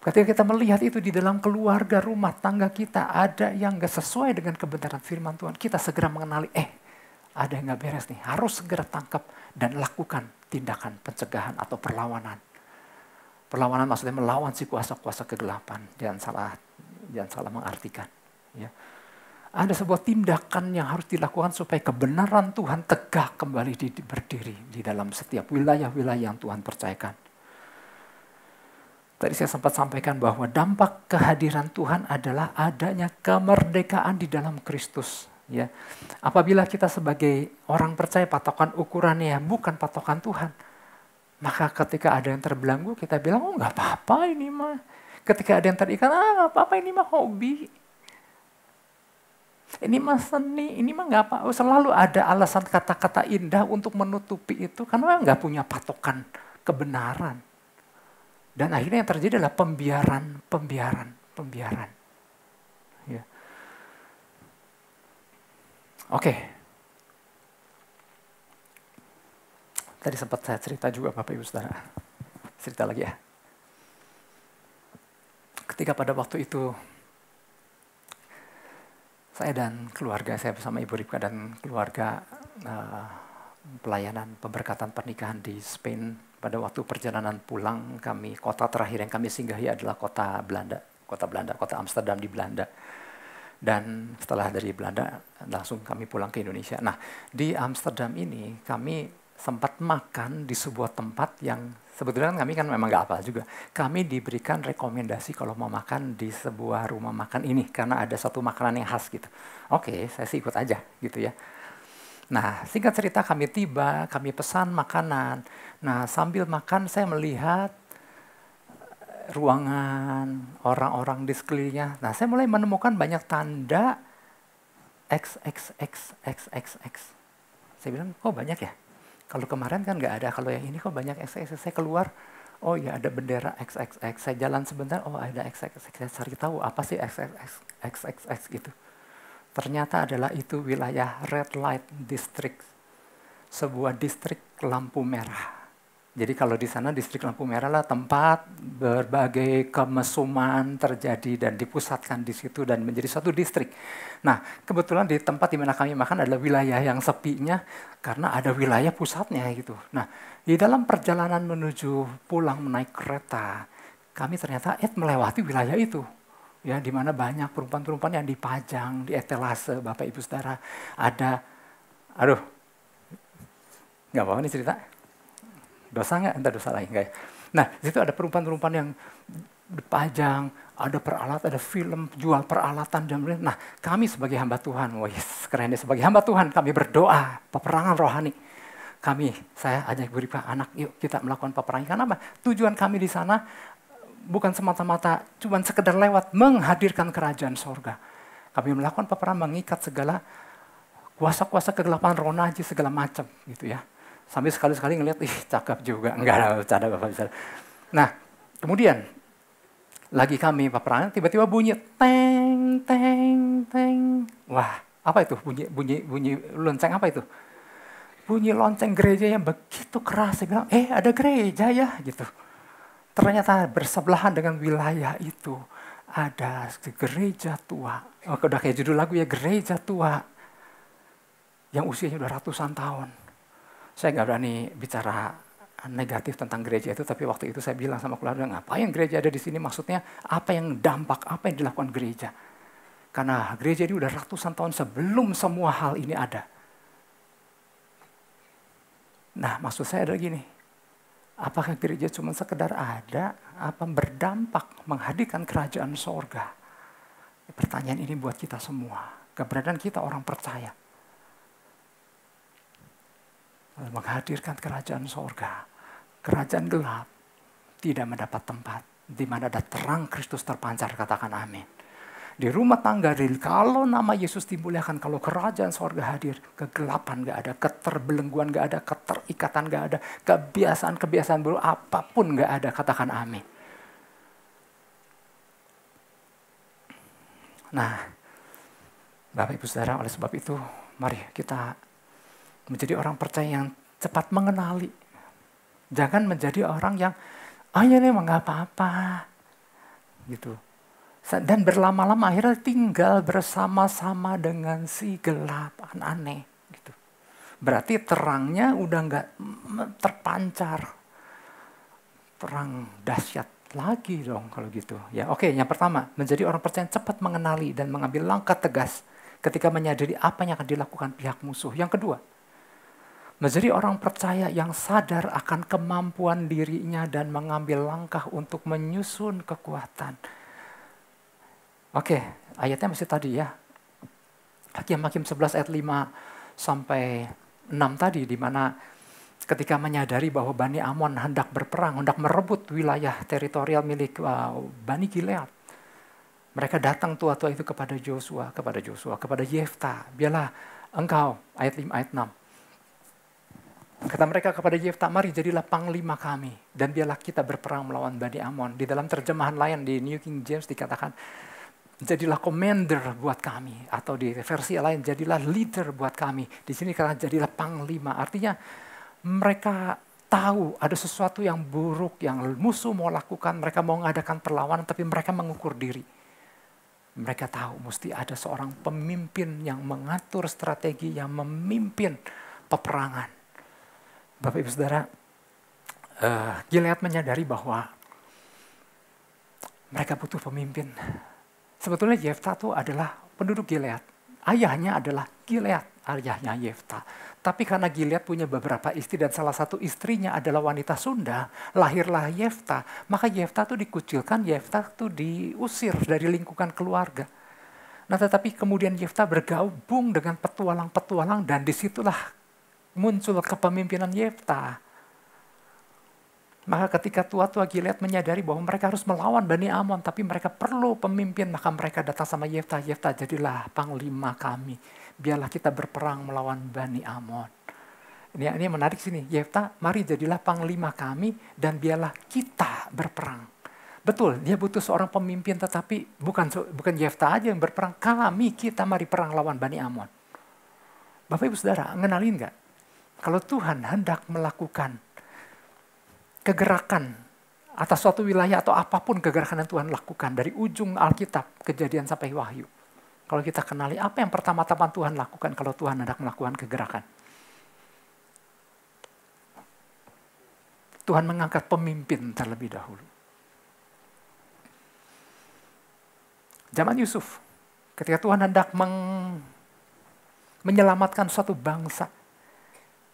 Ketika kita melihat itu di dalam keluarga, rumah tangga kita, ada yang gak sesuai dengan kebenaran firman Tuhan, kita segera mengenali, ada yang gak beres nih, harus segera tangkap dan lakukan tindakan pencegahan atau perlawanan. Perlawanan maksudnya melawan si kuasa-kuasa kegelapan, jangan salah mengartikan. Ya. Ada sebuah tindakan yang harus dilakukan supaya kebenaran Tuhan tegak kembali berdiri di dalam setiap wilayah-wilayah yang Tuhan percayakan. Tadi saya sempat sampaikan bahwa dampak kehadiran Tuhan adalah adanya kemerdekaan di dalam Kristus. Ya, apabila kita sebagai orang percaya patokan ukurannya bukan patokan Tuhan, maka ketika ada yang terbelenggu kita bilang, oh nggak apa-apa ini mah. Ketika ada yang terikat, nggak apa-apa ini mah hobi. Ini mah seni, ini mah nggak apa. Selalu ada alasan kata-kata indah untuk menutupi itu karena nggak punya patokan kebenaran. Dan akhirnya yang terjadi adalah pembiaran. Ya. Oke. Tadi sempat saya cerita juga Bapak Ibu Saudara. Cerita lagi ya. Ketika pada waktu itu saya dan keluarga, saya bersama Ibu Ripka dan keluarga pelayanan pemberkatan pernikahan di Spain. Pada waktu perjalanan pulang kami, kota terakhir yang kami singgahi adalah kota Amsterdam di Belanda. Dan setelah dari Belanda langsung kami pulang ke Indonesia. Nah, di Amsterdam ini kami sempat makan di sebuah tempat yang sebetulnya kami kan memang nggak apa juga. Kami diberikan rekomendasi kalau mau makan di sebuah rumah makan ini karena ada satu makanan yang khas gitu. Oke, saya sih ikut aja gitu ya. Nah, singkat cerita kami tiba, kami pesan makanan. Nah, sambil makan saya melihat ruangan, orang-orang di sekelilingnya. Nah, saya mulai menemukan banyak tanda XXX. Saya bilang, kok banyak ya? Kalau kemarin kan nggak ada, kalau yang ini kok banyak XXX. Saya keluar, oh ya ada bendera XXX. Saya jalan sebentar, oh ada XXX. Saya cari tahu apa sih XXX gitu. Ternyata adalah itu wilayah Red Light District, sebuah distrik lampu merah. Jadi kalau di sana distrik lampu merah lah tempat berbagai kemesuman terjadi dan dipusatkan di situ dan menjadi suatu distrik. Nah, kebetulan di tempat di mana kami makan adalah wilayah yang sepinya karena ada wilayah pusatnya gitu. Nah, di dalam perjalanan menuju pulang menaik kereta, kami ternyata melewati wilayah itu. Ya, di mana banyak perempuan-perempuan yang dipajang di etalase, Bapak Ibu Saudara. Ada, nggak apa-apa nih cerita. Dosa nggak? Entah dosa lagi nggak ya? Nah, di situ ada perempuan-perempuan yang dipajang, ada peralatan, ada film, jual peralatan. Nah, kami sebagai hamba Tuhan, keren deh, sebagai hamba Tuhan, kami berdoa, peperangan rohani. Saya ajak Ibu Ripka, anak yuk kita melakukan peperangan. Karena apa? Tujuan kami di sana bukan semata-mata cuma sekedar lewat menghadirkan kerajaan sorga. Kami melakukan peperangan mengikat segala kuasa-kuasa kegelapan, roh najis segala macam gitu ya. Sambil sekali-sekali ngeliat, cakep juga. Enggak ada bercanda Bapak bisa. Nah, kemudian lagi kami peperangan tiba-tiba bunyi teng teng teng. Wah, apa itu? Bunyi lonceng apa itu? Bunyi lonceng gereja yang begitu keras. Saya bilang, ada gereja ya gitu. Ternyata bersebelahan dengan wilayah itu ada gereja tua. Oh, udah kayak judul lagu ya, gereja tua yang usianya udah ratusan tahun. Saya nggak berani bicara negatif tentang gereja itu, tapi waktu itu saya bilang sama keluarga, ngapain gereja ada di sini? Maksudnya apa yang dampak, apa yang dilakukan gereja? Karena gereja ini udah ratusan tahun sebelum semua hal ini ada. Nah, maksud saya adalah gini. Apakah gereja cuma sekedar ada, apa berdampak menghadirkan kerajaan sorga? Pertanyaan ini buat kita semua. Keberadaan kita orang percaya. Menghadirkan kerajaan sorga. Kerajaan gelap tidak mendapat tempat. Di mana ada terang Kristus terpancar, katakan amin. Di rumah tangga, kalau nama Yesus dimuliakan, kalau kerajaan sorga hadir, kegelapan gak ada, keterbelengguan gak ada, keterikatan gak ada, kebiasaan-kebiasaan buruk apapun gak ada, katakan amin. Nah, Bapak Ibu Saudara, oleh sebab itu, mari kita menjadi orang percaya yang cepat mengenali. Jangan menjadi orang yang, ya ini emang gak apa-apa. gitu. Dan berlama-lama akhirnya tinggal bersama-sama dengan si gelap, aneh gitu. Berarti terangnya udah nggak terpancar, terang dahsyat lagi dong kalau gitu. Ya oke, yang pertama, menjadi orang percaya cepat mengenali dan mengambil langkah tegas ketika menyadari apa yang akan dilakukan pihak musuh. Yang kedua, menjadi orang percaya yang sadar akan kemampuan dirinya dan mengambil langkah untuk menyusun kekuatan. Oke, ayatnya masih tadi ya. Hakim-Hakim 11 ayat 5 sampai 6 tadi, di mana ketika menyadari bahwa Bani Amon hendak berperang, hendak merebut wilayah teritorial milik Bani Gilead. Mereka datang tua-tua itu kepada Joshua, kepada Yefta. Biarlah engkau, ayat 5, ayat 6. Kata mereka kepada Yefta, mari jadilah panglima kami, dan biarlah kita berperang melawan Bani Amon. Di dalam terjemahan lain di New King James dikatakan, jadilah commander buat kami, atau di versi lain jadilah leader buat kami. Di sini kata jadilah panglima, artinya mereka tahu ada sesuatu yang buruk yang musuh mau lakukan, mereka mau mengadakan perlawanan, tapi mereka mengukur diri. Mereka tahu mesti ada seorang pemimpin yang mengatur strategi, yang memimpin peperangan. Bapak Ibu Saudara, Gilead menyadari bahwa mereka butuh pemimpin. Sebetulnya Yefta itu adalah penduduk Gilead. Ayahnya adalah Gilead, ayahnya Yefta. Tapi karena Gilead punya beberapa istri dan salah satu istrinya adalah wanita Sunda, lahirlah Yefta. Maka Yefta itu dikucilkan, Yefta itu diusir dari lingkungan keluarga. Nah tetapi kemudian Yefta bergabung dengan petualang-petualang dan disitulah muncul kepemimpinan Yefta. Maka ketika tua-tua Gilead menyadari bahwa mereka harus melawan Bani Amon, tapi mereka perlu pemimpin, maka mereka datang sama Yefta. Yefta, jadilah panglima kami. Biarlah kita berperang melawan Bani Amon. Ini menarik sini. Yefta, mari jadilah panglima kami dan biarlah kita berperang. Betul, dia butuh seorang pemimpin, tetapi bukan Yefta aja yang berperang. Kita mari perang lawan Bani Amon. Bapak Ibu Saudara, ngenalin nggak? Kalau Tuhan hendak melakukan kegerakan atas suatu wilayah atau apapun kegerakan yang Tuhan lakukan dari ujung Alkitab, Kejadian sampai Wahyu. Kalau kita kenali apa yang pertama-tama Tuhan lakukan kalau Tuhan hendak melakukan kegerakan. Tuhan mengangkat pemimpin terlebih dahulu. Zaman Yusuf, ketika Tuhan hendak menyelamatkan suatu bangsa,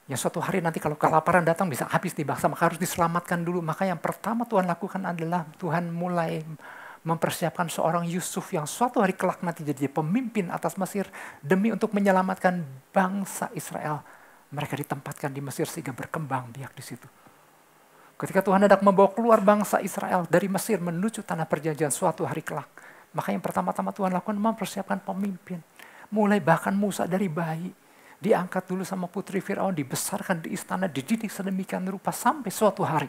ya suatu hari nanti kalau kelaparan datang bisa habis di bangsa, maka harus diselamatkan dulu. Maka yang pertama Tuhan lakukan adalah Tuhan mulai mempersiapkan seorang Yusuf yang suatu hari kelak nanti jadi pemimpin atas Mesir demi untuk menyelamatkan bangsa Israel. Mereka ditempatkan di Mesir sehingga berkembang biak di situ. Ketika Tuhan hendak membawa keluar bangsa Israel dari Mesir menuju tanah perjanjian suatu hari kelak, maka yang pertama-tama Tuhan lakukan mempersiapkan pemimpin. Mulai bahkan Musa dari bayi diangkat dulu sama putri Firaun, dibesarkan di istana, dididik sedemikian rupa sampai suatu hari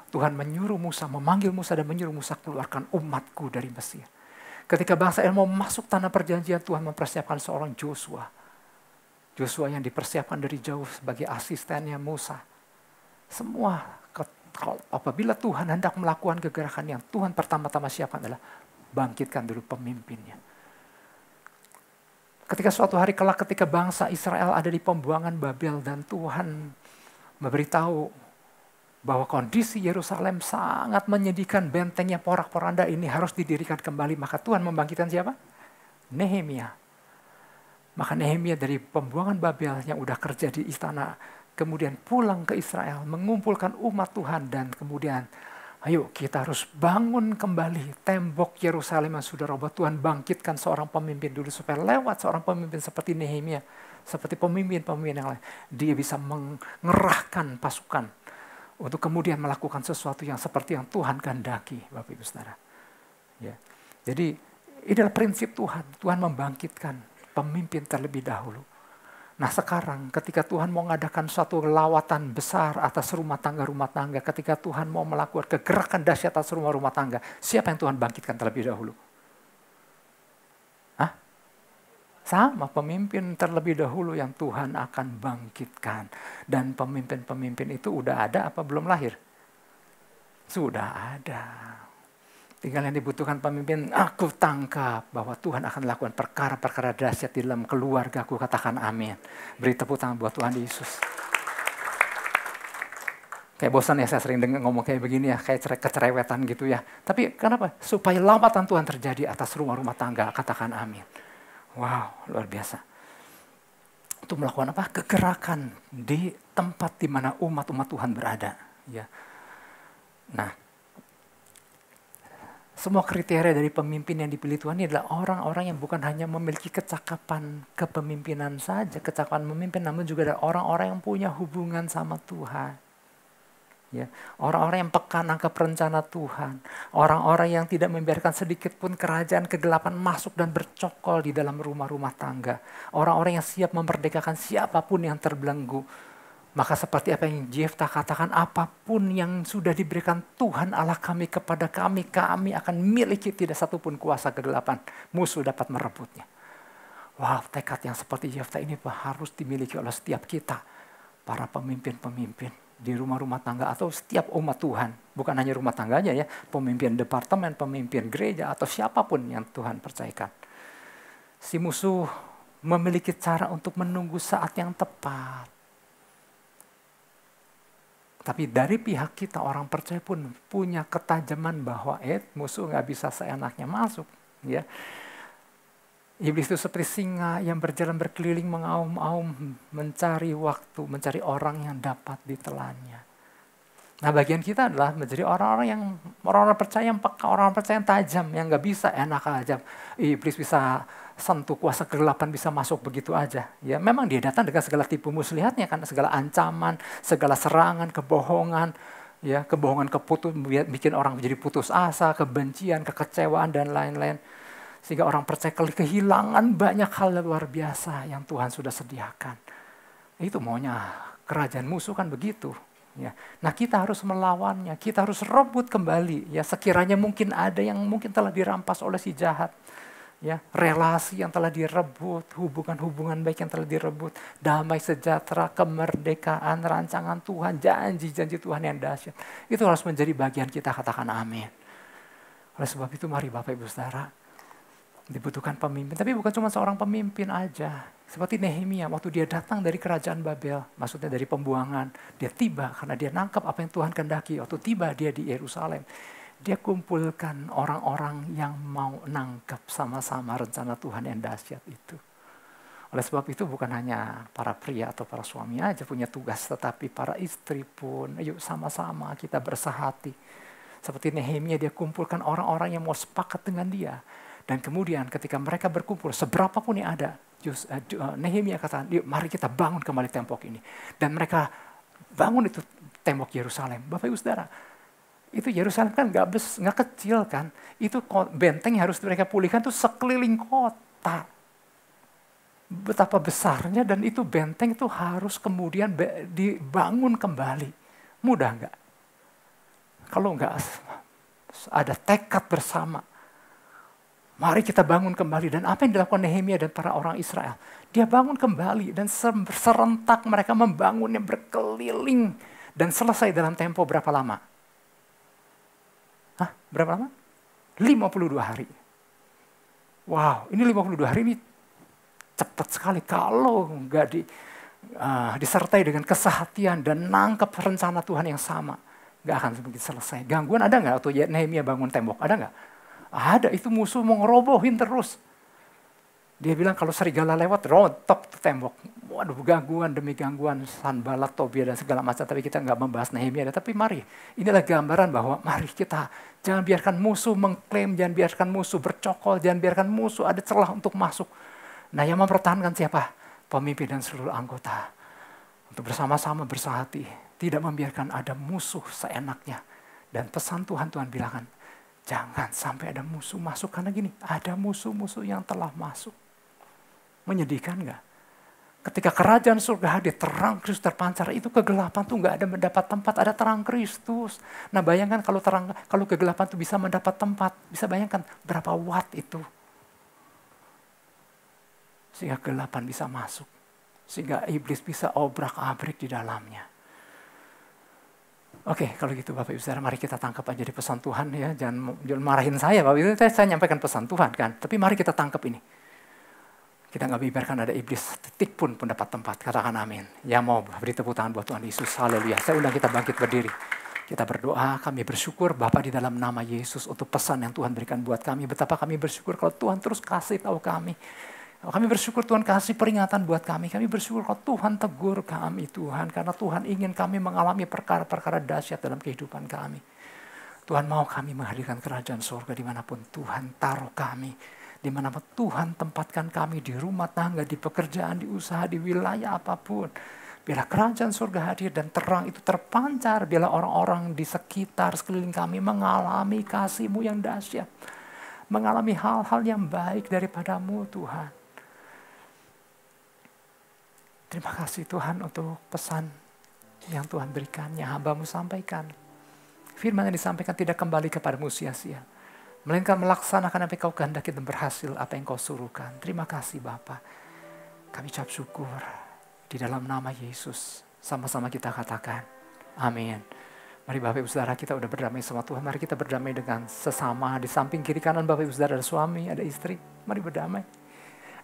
Tuhan menyuruh Musa, memanggil Musa dan menyuruh Musa keluarkan umatku dari Mesir. Ketika bangsa Israel mau masuk tanah perjanjian, Tuhan mempersiapkan seorang Joshua. Joshua yang dipersiapkan dari jauh sebagai asistennya Musa. Semua apabila Tuhan hendak melakukan kegerakan yang Tuhan pertama-tama siapkan adalah bangkitkan dulu pemimpinnya. Ketika suatu hari kelak ketika bangsa Israel ada di pembuangan Babel dan Tuhan memberitahu bahwa kondisi Yerusalem sangat menyedihkan, bentengnya porak-poranda ini harus didirikan kembali, maka Tuhan membangkitkan siapa? Nehemia. Maka Nehemia dari pembuangan Babel yang udah kerja di istana, kemudian pulang ke Israel, mengumpulkan umat Tuhan dan kemudian ayo kita harus bangun kembali tembok Yerusalem yang sudah roboh. Tuhan bangkitkan seorang pemimpin dulu supaya lewat seorang pemimpin seperti Nehemia, seperti pemimpin-pemimpin yang lain, dia bisa mengerahkan pasukan untuk kemudian melakukan sesuatu yang seperti yang Tuhan kehendaki, Bapak Ibu Saudara. Ya. Jadi ini adalah prinsip Tuhan. Tuhan membangkitkan pemimpin terlebih dahulu. Nah sekarang ketika Tuhan mau mengadakan suatu lawatan besar atas rumah tangga, ketika Tuhan mau melakukan kegerakan dahsyat atas rumah tangga, siapa yang Tuhan bangkitkan terlebih dahulu? Hah? Sama, pemimpin terlebih dahulu yang Tuhan akan bangkitkan. Dan pemimpin-pemimpin itu udah ada apa belum lahir? Sudah ada. Tinggal yang dibutuhkan pemimpin, aku tangkap bahwa Tuhan akan melakukan perkara-perkara dahsyat di dalam keluargaku, katakan amin. Beri tepuk tangan buat Tuhan Yesus. Kayak bosan ya saya sering dengar ngomong kayak begini ya, kayak kecerewetan gitu ya. Tapi kenapa? Supaya lambatan Tuhan terjadi atas rumah-rumah tangga, katakan amin. Wow, luar biasa. Untuk melakukan apa? Kegerakan di tempat di mana umat-umat Tuhan berada. Ya. Nah, semua kriteria dari pemimpin yang dipilih Tuhan ini adalah orang-orang yang bukan hanya memiliki kecakapan kepemimpinan saja, kecakapan memimpin, namun juga ada orang-orang yang punya hubungan sama Tuhan. Ya, orang-orang yang peka nangkep rencana Tuhan, orang-orang yang tidak membiarkan sedikit pun kerajaan kegelapan masuk dan bercokol di dalam rumah-rumah tangga, orang-orang yang siap memerdekakan siapapun yang terbelenggu. Maka seperti apa yang Jefta katakan, apapun yang sudah diberikan Tuhan Allah kami kepada kami, kami akan miliki, tidak satupun kuasa kegelapan musuh dapat merebutnya. Wow, tekad yang seperti Jefta ini harus dimiliki oleh setiap kita, para pemimpin-pemimpin di rumah-rumah tangga atau setiap umat Tuhan. Bukan hanya rumah tangganya ya, pemimpin departemen, pemimpin gereja atau siapapun yang Tuhan percayakan. Si musuh memiliki cara untuk menunggu saat yang tepat. Tapi dari pihak kita orang percaya pun punya ketajaman bahwa musuh nggak bisa seenaknya masuk. Ya. Iblis itu seperti singa yang berjalan berkeliling mengaum-aum mencari waktu, mencari orang yang dapat ditelannya. Nah bagian kita adalah menjadi orang-orang percaya yang peka, orang-orang percaya yang tajam, yang nggak bisa enak aja. Iblis bisa sentuh, kuasa kegelapan bisa masuk begitu aja. Ya memang dia datang dengan segala tipu muslihatnya kan, segala ancaman, segala serangan, kebohongan, ya kebohongan bikin orang menjadi putus asa, kebencian, kekecewaan dan lain-lain. Sehingga orang percaya kehilangan banyak hal luar biasa yang Tuhan sudah sediakan. Itu maunya kerajaan musuh kan begitu. Ya. Nah kita harus melawannya, kita harus rebut kembali. Ya sekiranya mungkin ada yang mungkin telah dirampas oleh si jahat. Ya, relasi yang telah direbut, hubungan-hubungan baik yang telah direbut, damai sejahtera, kemerdekaan, rancangan Tuhan, janji-janji Tuhan yang dahsyat. Itu harus menjadi bagian kita, katakan amin. Oleh sebab itu mari Bapak Ibu Saudara, dibutuhkan pemimpin, tapi bukan cuma seorang pemimpin aja. Seperti Nehemia, waktu dia datang dari kerajaan Babel, maksudnya dari pembuangan, dia tiba karena dia nangkap apa yang Tuhan kehendaki. Waktu tiba dia di Yerusalem, dia kumpulkan orang-orang yang mau nangkap sama-sama rencana Tuhan yang dahsyat itu. Oleh sebab itu bukan hanya para pria atau para suami aja punya tugas, tetapi para istri pun, ayo sama-sama kita bersahati. Seperti Nehemia, dia kumpulkan orang-orang yang mau sepakat dengan dia. Dan kemudian ketika mereka berkumpul, seberapa pun yang ada, Nehemia katakan, yuk mari kita bangun kembali tembok ini. Dan mereka bangun itu tembok Yerusalem. Bapak Ibu Saudara, itu Yerusalem kan nggak kecil kan. Itu benteng yang harus mereka pulihkan tuh sekeliling kota. Betapa besarnya dan itu benteng itu harus kemudian dibangun kembali. Mudah nggak? Kalau nggak ada tekad bersama. Mari kita bangun kembali. Dan apa yang dilakukan Nehemia dan para orang Israel? Dia bangun kembali dan serentak mereka membangunnya berkeliling. Dan selesai dalam tempo berapa lama? Berapa lama? 52 hari. Wow, ini 52 hari ini cepat sekali. Kalau nggak disertai dengan kesehatian dan nangkep rencana Tuhan yang sama, nggak akan begitu selesai. Gangguan ada nggak waktu Nehemia bangun tembok? Ada nggak? Ada, itu musuh mau ngerobohin terus. Dia bilang kalau serigala lewat, rontok tuh tembok. Waduh, gangguan demi gangguan, Sanballat, Tobia dan segala macam. Tapi kita nggak membahas Nehemia. Tapi mari, inilah gambaran bahwa mari kita jangan biarkan musuh mengklaim, jangan biarkan musuh bercokol, jangan biarkan musuh ada celah untuk masuk. Nah yang mempertahankan siapa? Pemimpin dan seluruh anggota. Untuk bersama-sama bersahati, tidak membiarkan ada musuh seenaknya. Dan pesan Tuhan bilangkan, jangan sampai ada musuh masuk. Karena gini, ada musuh-musuh yang telah masuk. Menyedihkan nggak? Ketika kerajaan surga hadir, terang Kristus terpancar, itu kegelapan tuh nggak ada mendapat tempat, ada terang Kristus. Nah bayangkan kalau kegelapan tuh bisa mendapat tempat, bisa bayangkan berapa watt itu. Sehingga kegelapan bisa masuk. Sehingga iblis bisa obrak-abrik di dalamnya. Oke, kalau gitu Bapak Ibu Saudara, mari kita tangkap aja di pesan Tuhan ya. Jangan marahin saya, Bapak Ibu. Saya nyampaikan pesan Tuhan kan. Tapi mari kita tangkap ini. Kita nggak biarkan ada iblis titik pun mendapat tempat. Katakan amin. Yang mau beri tepuk tangan buat Tuhan Yesus. Haleluya. Saya undang kita bangkit berdiri. Kita berdoa, kami bersyukur Bapak di dalam nama Yesus untuk pesan yang Tuhan berikan buat kami. Betapa kami bersyukur kalau Tuhan terus kasih tahu kami. Kami bersyukur Tuhan kasih peringatan buat kami. Kami bersyukur kalau Tuhan tegur kami Tuhan. Karena Tuhan ingin kami mengalami perkara-perkara dahsyat dalam kehidupan kami. Tuhan mau kami menghadirkan kerajaan surga dimanapun Tuhan taruh kami. Dimanapun Tuhan tempatkan kami di rumah tangga, di pekerjaan, di usaha, di wilayah apapun. Biarlah kerajaan surga hadir dan terang itu terpancar. Biarlah orang-orang di sekitar sekeliling kami mengalami kasih-Mu yang dahsyat. Mengalami hal-hal yang baik daripadamu Tuhan. Terima kasih Tuhan untuk pesan yang Tuhan berikan, yang hamba-Mu sampaikan. Firman yang disampaikan tidak kembali kepadamu sia-sia. Melainkan melaksanakan apa yang Kau kehendaki dan berhasil apa yang Kau suruhkan. Terima kasih Bapa. Kami ucap syukur di dalam nama Yesus. Sama-sama kita katakan, amin. Mari Bapak Ibu Saudara, kita udah berdamai sama Tuhan. Mari kita berdamai dengan sesama. Di samping kiri kanan Bapak Ibu Saudara ada suami, ada istri. Mari berdamai.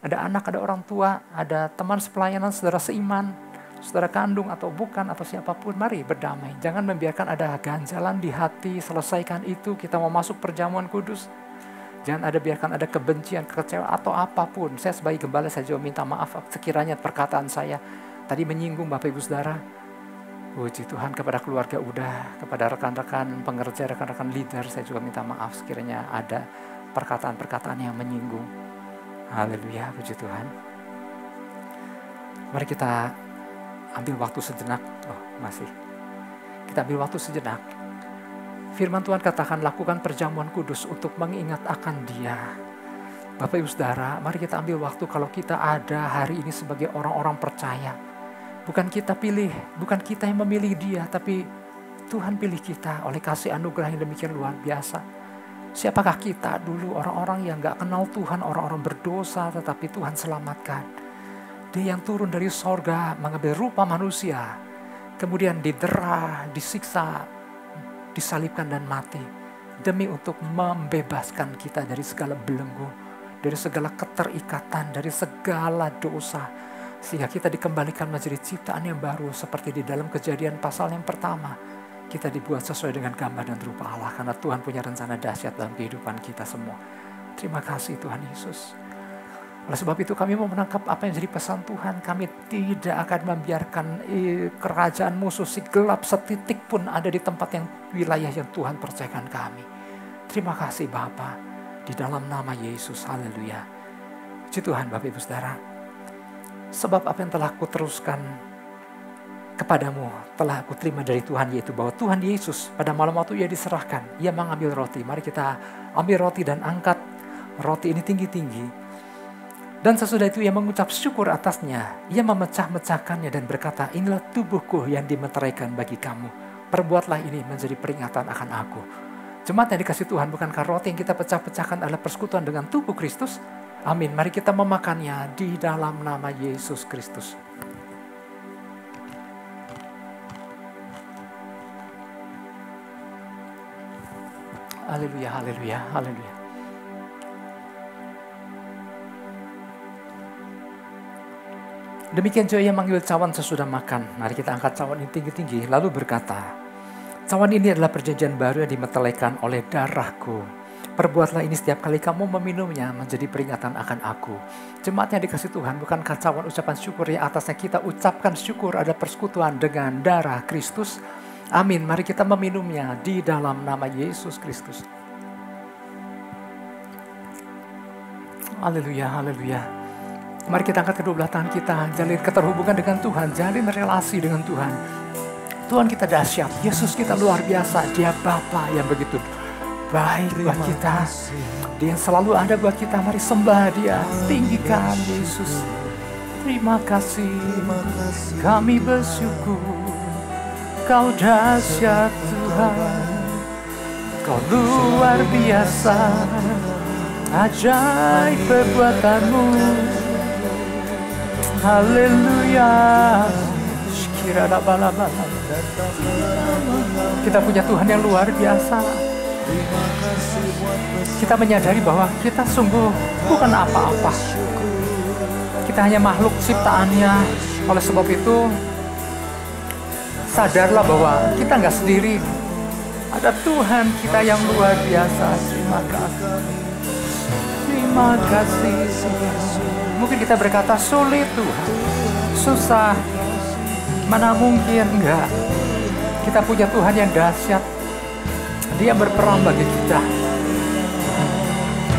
Ada anak, ada orang tua, ada teman sepelayanan, saudara seiman, saudara kandung atau bukan, atau siapapun. Mari berdamai. Jangan membiarkan ada ganjalan di hati, selesaikan itu. Kita mau masuk perjamuan kudus. Jangan biarkan ada kebencian, kekecewaan, atau apapun. Saya sebagai gembala, saya juga minta maaf sekiranya perkataan saya tadi menyinggung Bapak Ibu Saudara. Puji Tuhan, kepada keluarga udah, kepada rekan-rekan pengerja, rekan-rekan leader, saya juga minta maaf sekiranya ada perkataan-perkataan yang menyinggung. Haleluya, puji Tuhan. Mari kita ambil waktu sejenak. Kita ambil waktu sejenak. Firman Tuhan katakan, lakukan perjamuan kudus untuk mengingat akan Dia. Bapak Ibu Saudara, mari kita ambil waktu kalau kita ada hari ini sebagai orang-orang percaya. Bukan kita pilih, bukan kita yang memilih Dia, tapi Tuhan pilih kita oleh kasih anugerah yang demikian luar biasa. Siapakah kita dulu, orang-orang yang gak kenal Tuhan, orang-orang berdosa, tetapi Tuhan selamatkan. Dia yang turun dari sorga, mengambil rupa manusia, kemudian didera, disiksa, disalibkan dan mati. Demi untuk membebaskan kita dari segala belenggu, dari segala keterikatan, dari segala dosa. Sehingga kita dikembalikan menjadi ciptaan yang baru, seperti di dalam Kejadian pasal yang pertama. Kita dibuat sesuai dengan gambar dan rupa Allah. Karena Tuhan punya rencana dahsyat dalam kehidupan kita semua. Terima kasih Tuhan Yesus. Oleh sebab itu kami mau menangkap apa yang jadi pesan Tuhan. Kami tidak akan membiarkan kerajaan musuh si gelap setitik pun ada di tempat yang wilayah yang Tuhan percayakan kami. Terima kasih Bapa. Di dalam nama Yesus. Haleluya. Puji Tuhan Bapak Ibu Saudara. Sebab apa yang telah kuteruskan kepadamu telah aku terima dari Tuhan, yaitu bahwa Tuhan Yesus pada malam waktu Ia diserahkan, Ia mengambil roti. Mari kita ambil roti dan angkat roti ini tinggi-tinggi. Dan sesudah itu Ia mengucap syukur atasnya. Ia memecah-mecahkannya dan berkata, inilah tubuhku yang dimeteraikan bagi kamu. Perbuatlah ini menjadi peringatan akan aku. Jemaat yang dikasih Tuhan, bukankah roti yang kita pecah-pecahkan adalah persekutuan dengan tubuh Kristus? Amin. Mari kita memakannya di dalam nama Yesus Kristus. Haleluya, haleluya, haleluya. Demikian juga Ia mengambil cawan sesudah makan. Mari kita angkat cawan ini tinggi-tinggi. Lalu berkata, cawan ini adalah perjanjian baru yang dimeteraikan oleh darahku. Perbuatlah ini setiap kali kamu meminumnya menjadi peringatan akan aku. Jemaat yang dikasih Tuhan, bukankah cawan ucapan syukur yang atasnya kita ucapkan syukur ada persekutuan dengan darah Kristus? Amin. Mari kita meminumnya di dalam nama Yesus Kristus. Haleluya, haleluya. Mari kita angkat kedua belah tangan kita, jalin keterhubungan dengan Tuhan, jalin relasi dengan Tuhan. Tuhan kita dahsyat, Yesus kita luar biasa, Dia Bapa yang begitu baik buat kita. Dia yang selalu ada buat kita, mari sembah Dia, tinggikan Yesus. Terima kasih, kami bersyukur. Kau dahsyat Tuhan, Kau luar biasa, ajaib perbuatan-Mu. Haleluya. Kita punya Tuhan yang luar biasa. Kita menyadari bahwa kita sungguh bukan apa-apa. Kita hanya makhluk ciptaannya. Oleh sebab itu, sadarlah bahwa kita nggak sendiri. Ada Tuhan kita yang luar biasa. Terima kasih. Terima kasih. Mungkin kita berkata sulit Tuhan, susah. Mana mungkin enggak. Kita punya Tuhan yang dahsyat. Dia berperang bagi kita.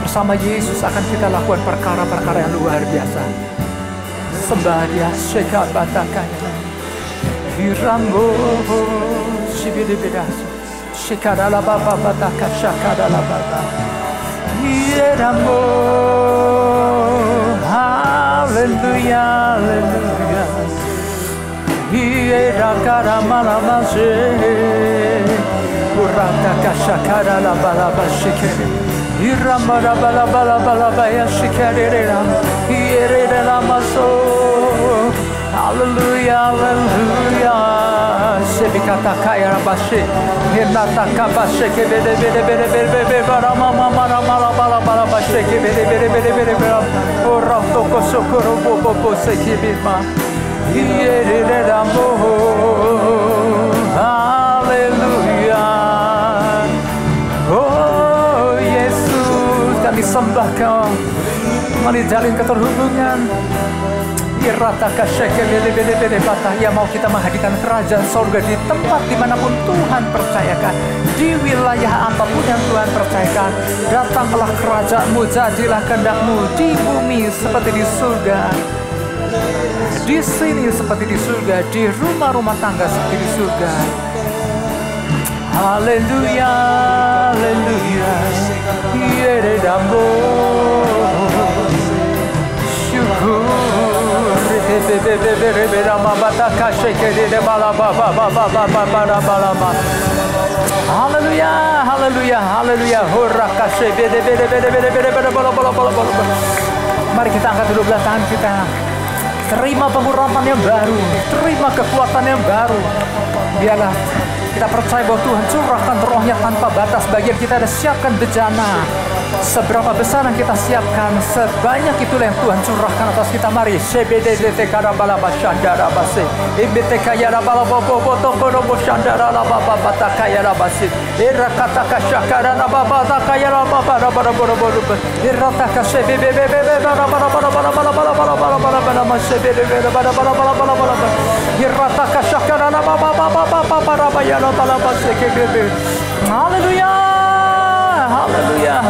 Bersama Yesus akan kita lakukan perkara-perkara yang luar biasa. Sembah Dia, Shekat Batakaya, Hirambo, Shibidibidas, Shekadala Baba Bataka, Shakadala Baba, Hirambo, Hallelujah, Hallelujah, Hirakara Malamase, Urataka Shakadala Balaba Shikere. Iramara bala bala bala baya shikarera, ierera maso. Hallelujah, hallelujah. Sebikata kaya rabashe, hirnata kabashe ke bede bede bede bede bede bara mama mara mala bala bala bashe ke bede bede bede bede bede. Ora toko sokoro bobo bobo sekibima, ierera mo. Hallelujah. Kami sembah Kau, mari jalin keterhubungan. Irataka syeke bede-bede patah. Ya mau kita menghadirkan kerajaan surga di tempat dimanapun Tuhan percayakan, di wilayah apapun yang Tuhan percayakan. Datanglah kerajaan-Mu, jadilah kehendak-Mu di bumi seperti di surga, di sini seperti di surga, di rumah-rumah tangga seperti di surga. Haleluya, haleluya. Yere dambo. Syukur. Bebe rama bataka shekere de bala baba baba baba baba baba. Haleluya, haleluya, haleluya. Horaka shebede bede bede bede bede bede bala bala bala bala. Mari kita angkat dulu belah tangan kita. Terima pengurapan yang baru, terima kekuatan yang baru. Biarlah kita percaya bahwa Tuhan curahkan rohnya tanpa batas. Bagian kita ada siapkan bejana. Seberapa besar yang kita siapkan, sebanyak itulah yang Tuhan curahkan atas kita. Mari CBDDT karabala bashandara base, IBT kaya rabala bobo toko robo shandara lababa batakaya rabase, irakataka syakara lababa takaya lababa rabara borobo irataka CBBBB rabara bara bara bara bara bara bara bara bara CBBB bara bara bara bara bara irataka syakara lababa baba baba rabaya labala base kebebe. Haleluya, haleluya.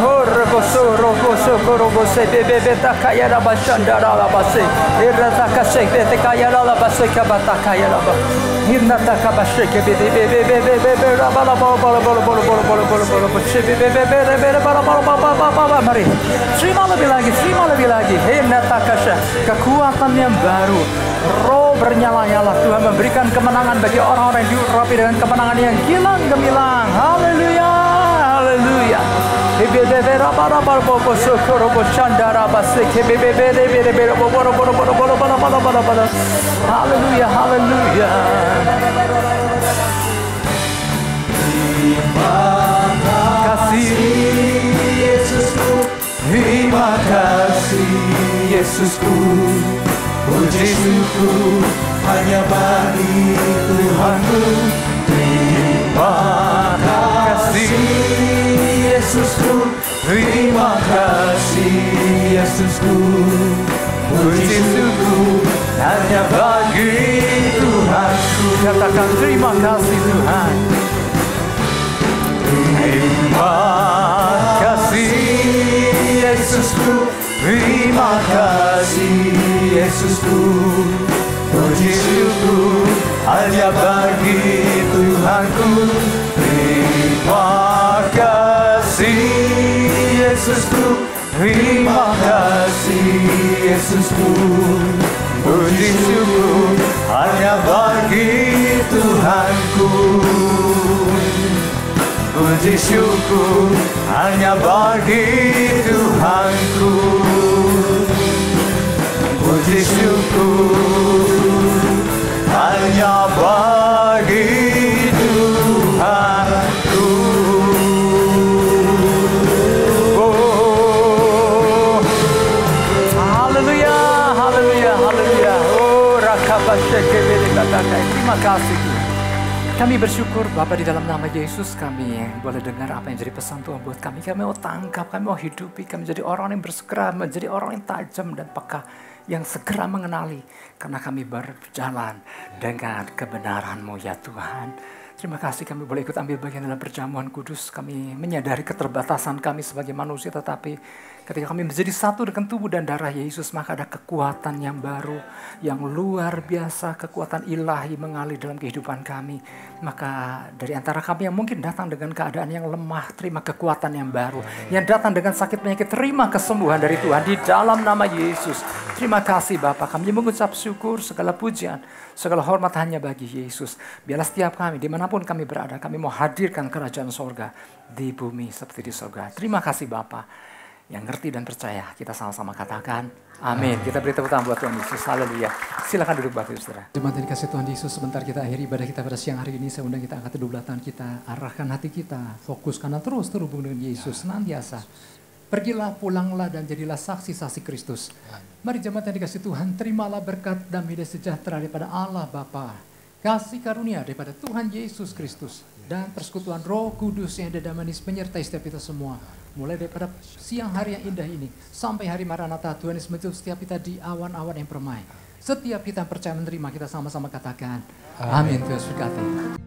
Roboso korobose bebe takaya la bashandara la base. Irataka sheke takaya la base kabata kaya la ba. Hirnata kabasheke bebe bebe bebe bebe la bala bala bala bala bala bala bala bala bala bebe bebe bebe bala bala bala bala. Mari terima lebih lagi. Hirnata kasha kekuatan yang baru. Roh bernyala-nyala. Tuhan memberikan kemenangan bagi orang-orang yang diurapi dengan kemenangan yang gilang gemilang. Haleluya, haleluya. Haleluya, haleluya. Terima kasih Yesusku, terima kasih Yesusku. Puji syukur hanya bagi Tuhanku. Terima kasih Yesusku, terima kasih Yesusku. Puji syukur hanya bagi Tuhanku. Katakan terima kasih Tuhan. Terima kasih Yesusku, terima kasih Yesusku. Puji syukur hanya bagi Tuhanku. Terima kasih Yesusku, terima kasih Yesusku. Puji syukur hanya bagi Tuhanku. Puji syukur hanya bagi Tuhanku. Puji syukur hanya bagi Tuhan. Kami bersyukur Bapa di dalam nama Yesus kami boleh dengar apa yang jadi pesan Tuhan buat kami. Kami mau tangkap, kami mau hidupi, kami jadi orang yang bersegera, menjadi orang yang tajam dan peka. Yang segera mengenali karena kami berjalan dengan kebenaran-Mu ya Tuhan. Terima kasih kami boleh ikut ambil bagian dalam perjamuan kudus. Kami menyadari keterbatasan kami sebagai manusia, tetapi ketika kami menjadi satu dengan tubuh dan darah Yesus, maka ada kekuatan yang baru, yang luar biasa, kekuatan ilahi mengalir dalam kehidupan kami. Maka dari antara kami yang mungkin datang dengan keadaan yang lemah, terima kekuatan yang baru. Yang datang dengan sakit penyakit, terima kesembuhan dari Tuhan di dalam nama Yesus. Terima kasih Bapa, kami mengucap syukur, segala pujian, segala hormat hanya bagi Yesus. Biarlah setiap kami, dimanapun kami berada, kami mau hadirkan kerajaan sorga di bumi seperti di sorga. Terima kasih Bapa. Yang ngerti dan percaya, kita sama-sama katakan amin. Kita beri tepuk tangan buat Tuhan Yesus. Haleluya. Silakan duduk Bapak Ibu Saudara. Jemaat yang dikasih Tuhan Yesus, sebentar kita akhiri ibadah kita pada siang hari ini. Saya undang kita angkat kedua belah tangan kita, arahkan hati kita, fokuskan dan terus terhubung dengan Yesus senantiasa. Pergilah, pulanglah dan jadilah saksi-saksi Kristus. Mari jemaat yang dikasih Tuhan, terimalah berkat damai dan sejahtera daripada Allah Bapa, kasih karunia daripada Tuhan Yesus Kristus, dan persekutuan Roh Kudus yang ada dan manis menyertai setiap kita semua. Mulai daripada siang hari yang indah ini sampai hari Maranatha, Tuhan Yesus menjemput setiap kita di awan-awan yang permai. Setiap kita percaya menerima, kita sama-sama katakan amin. Tuhan berkati.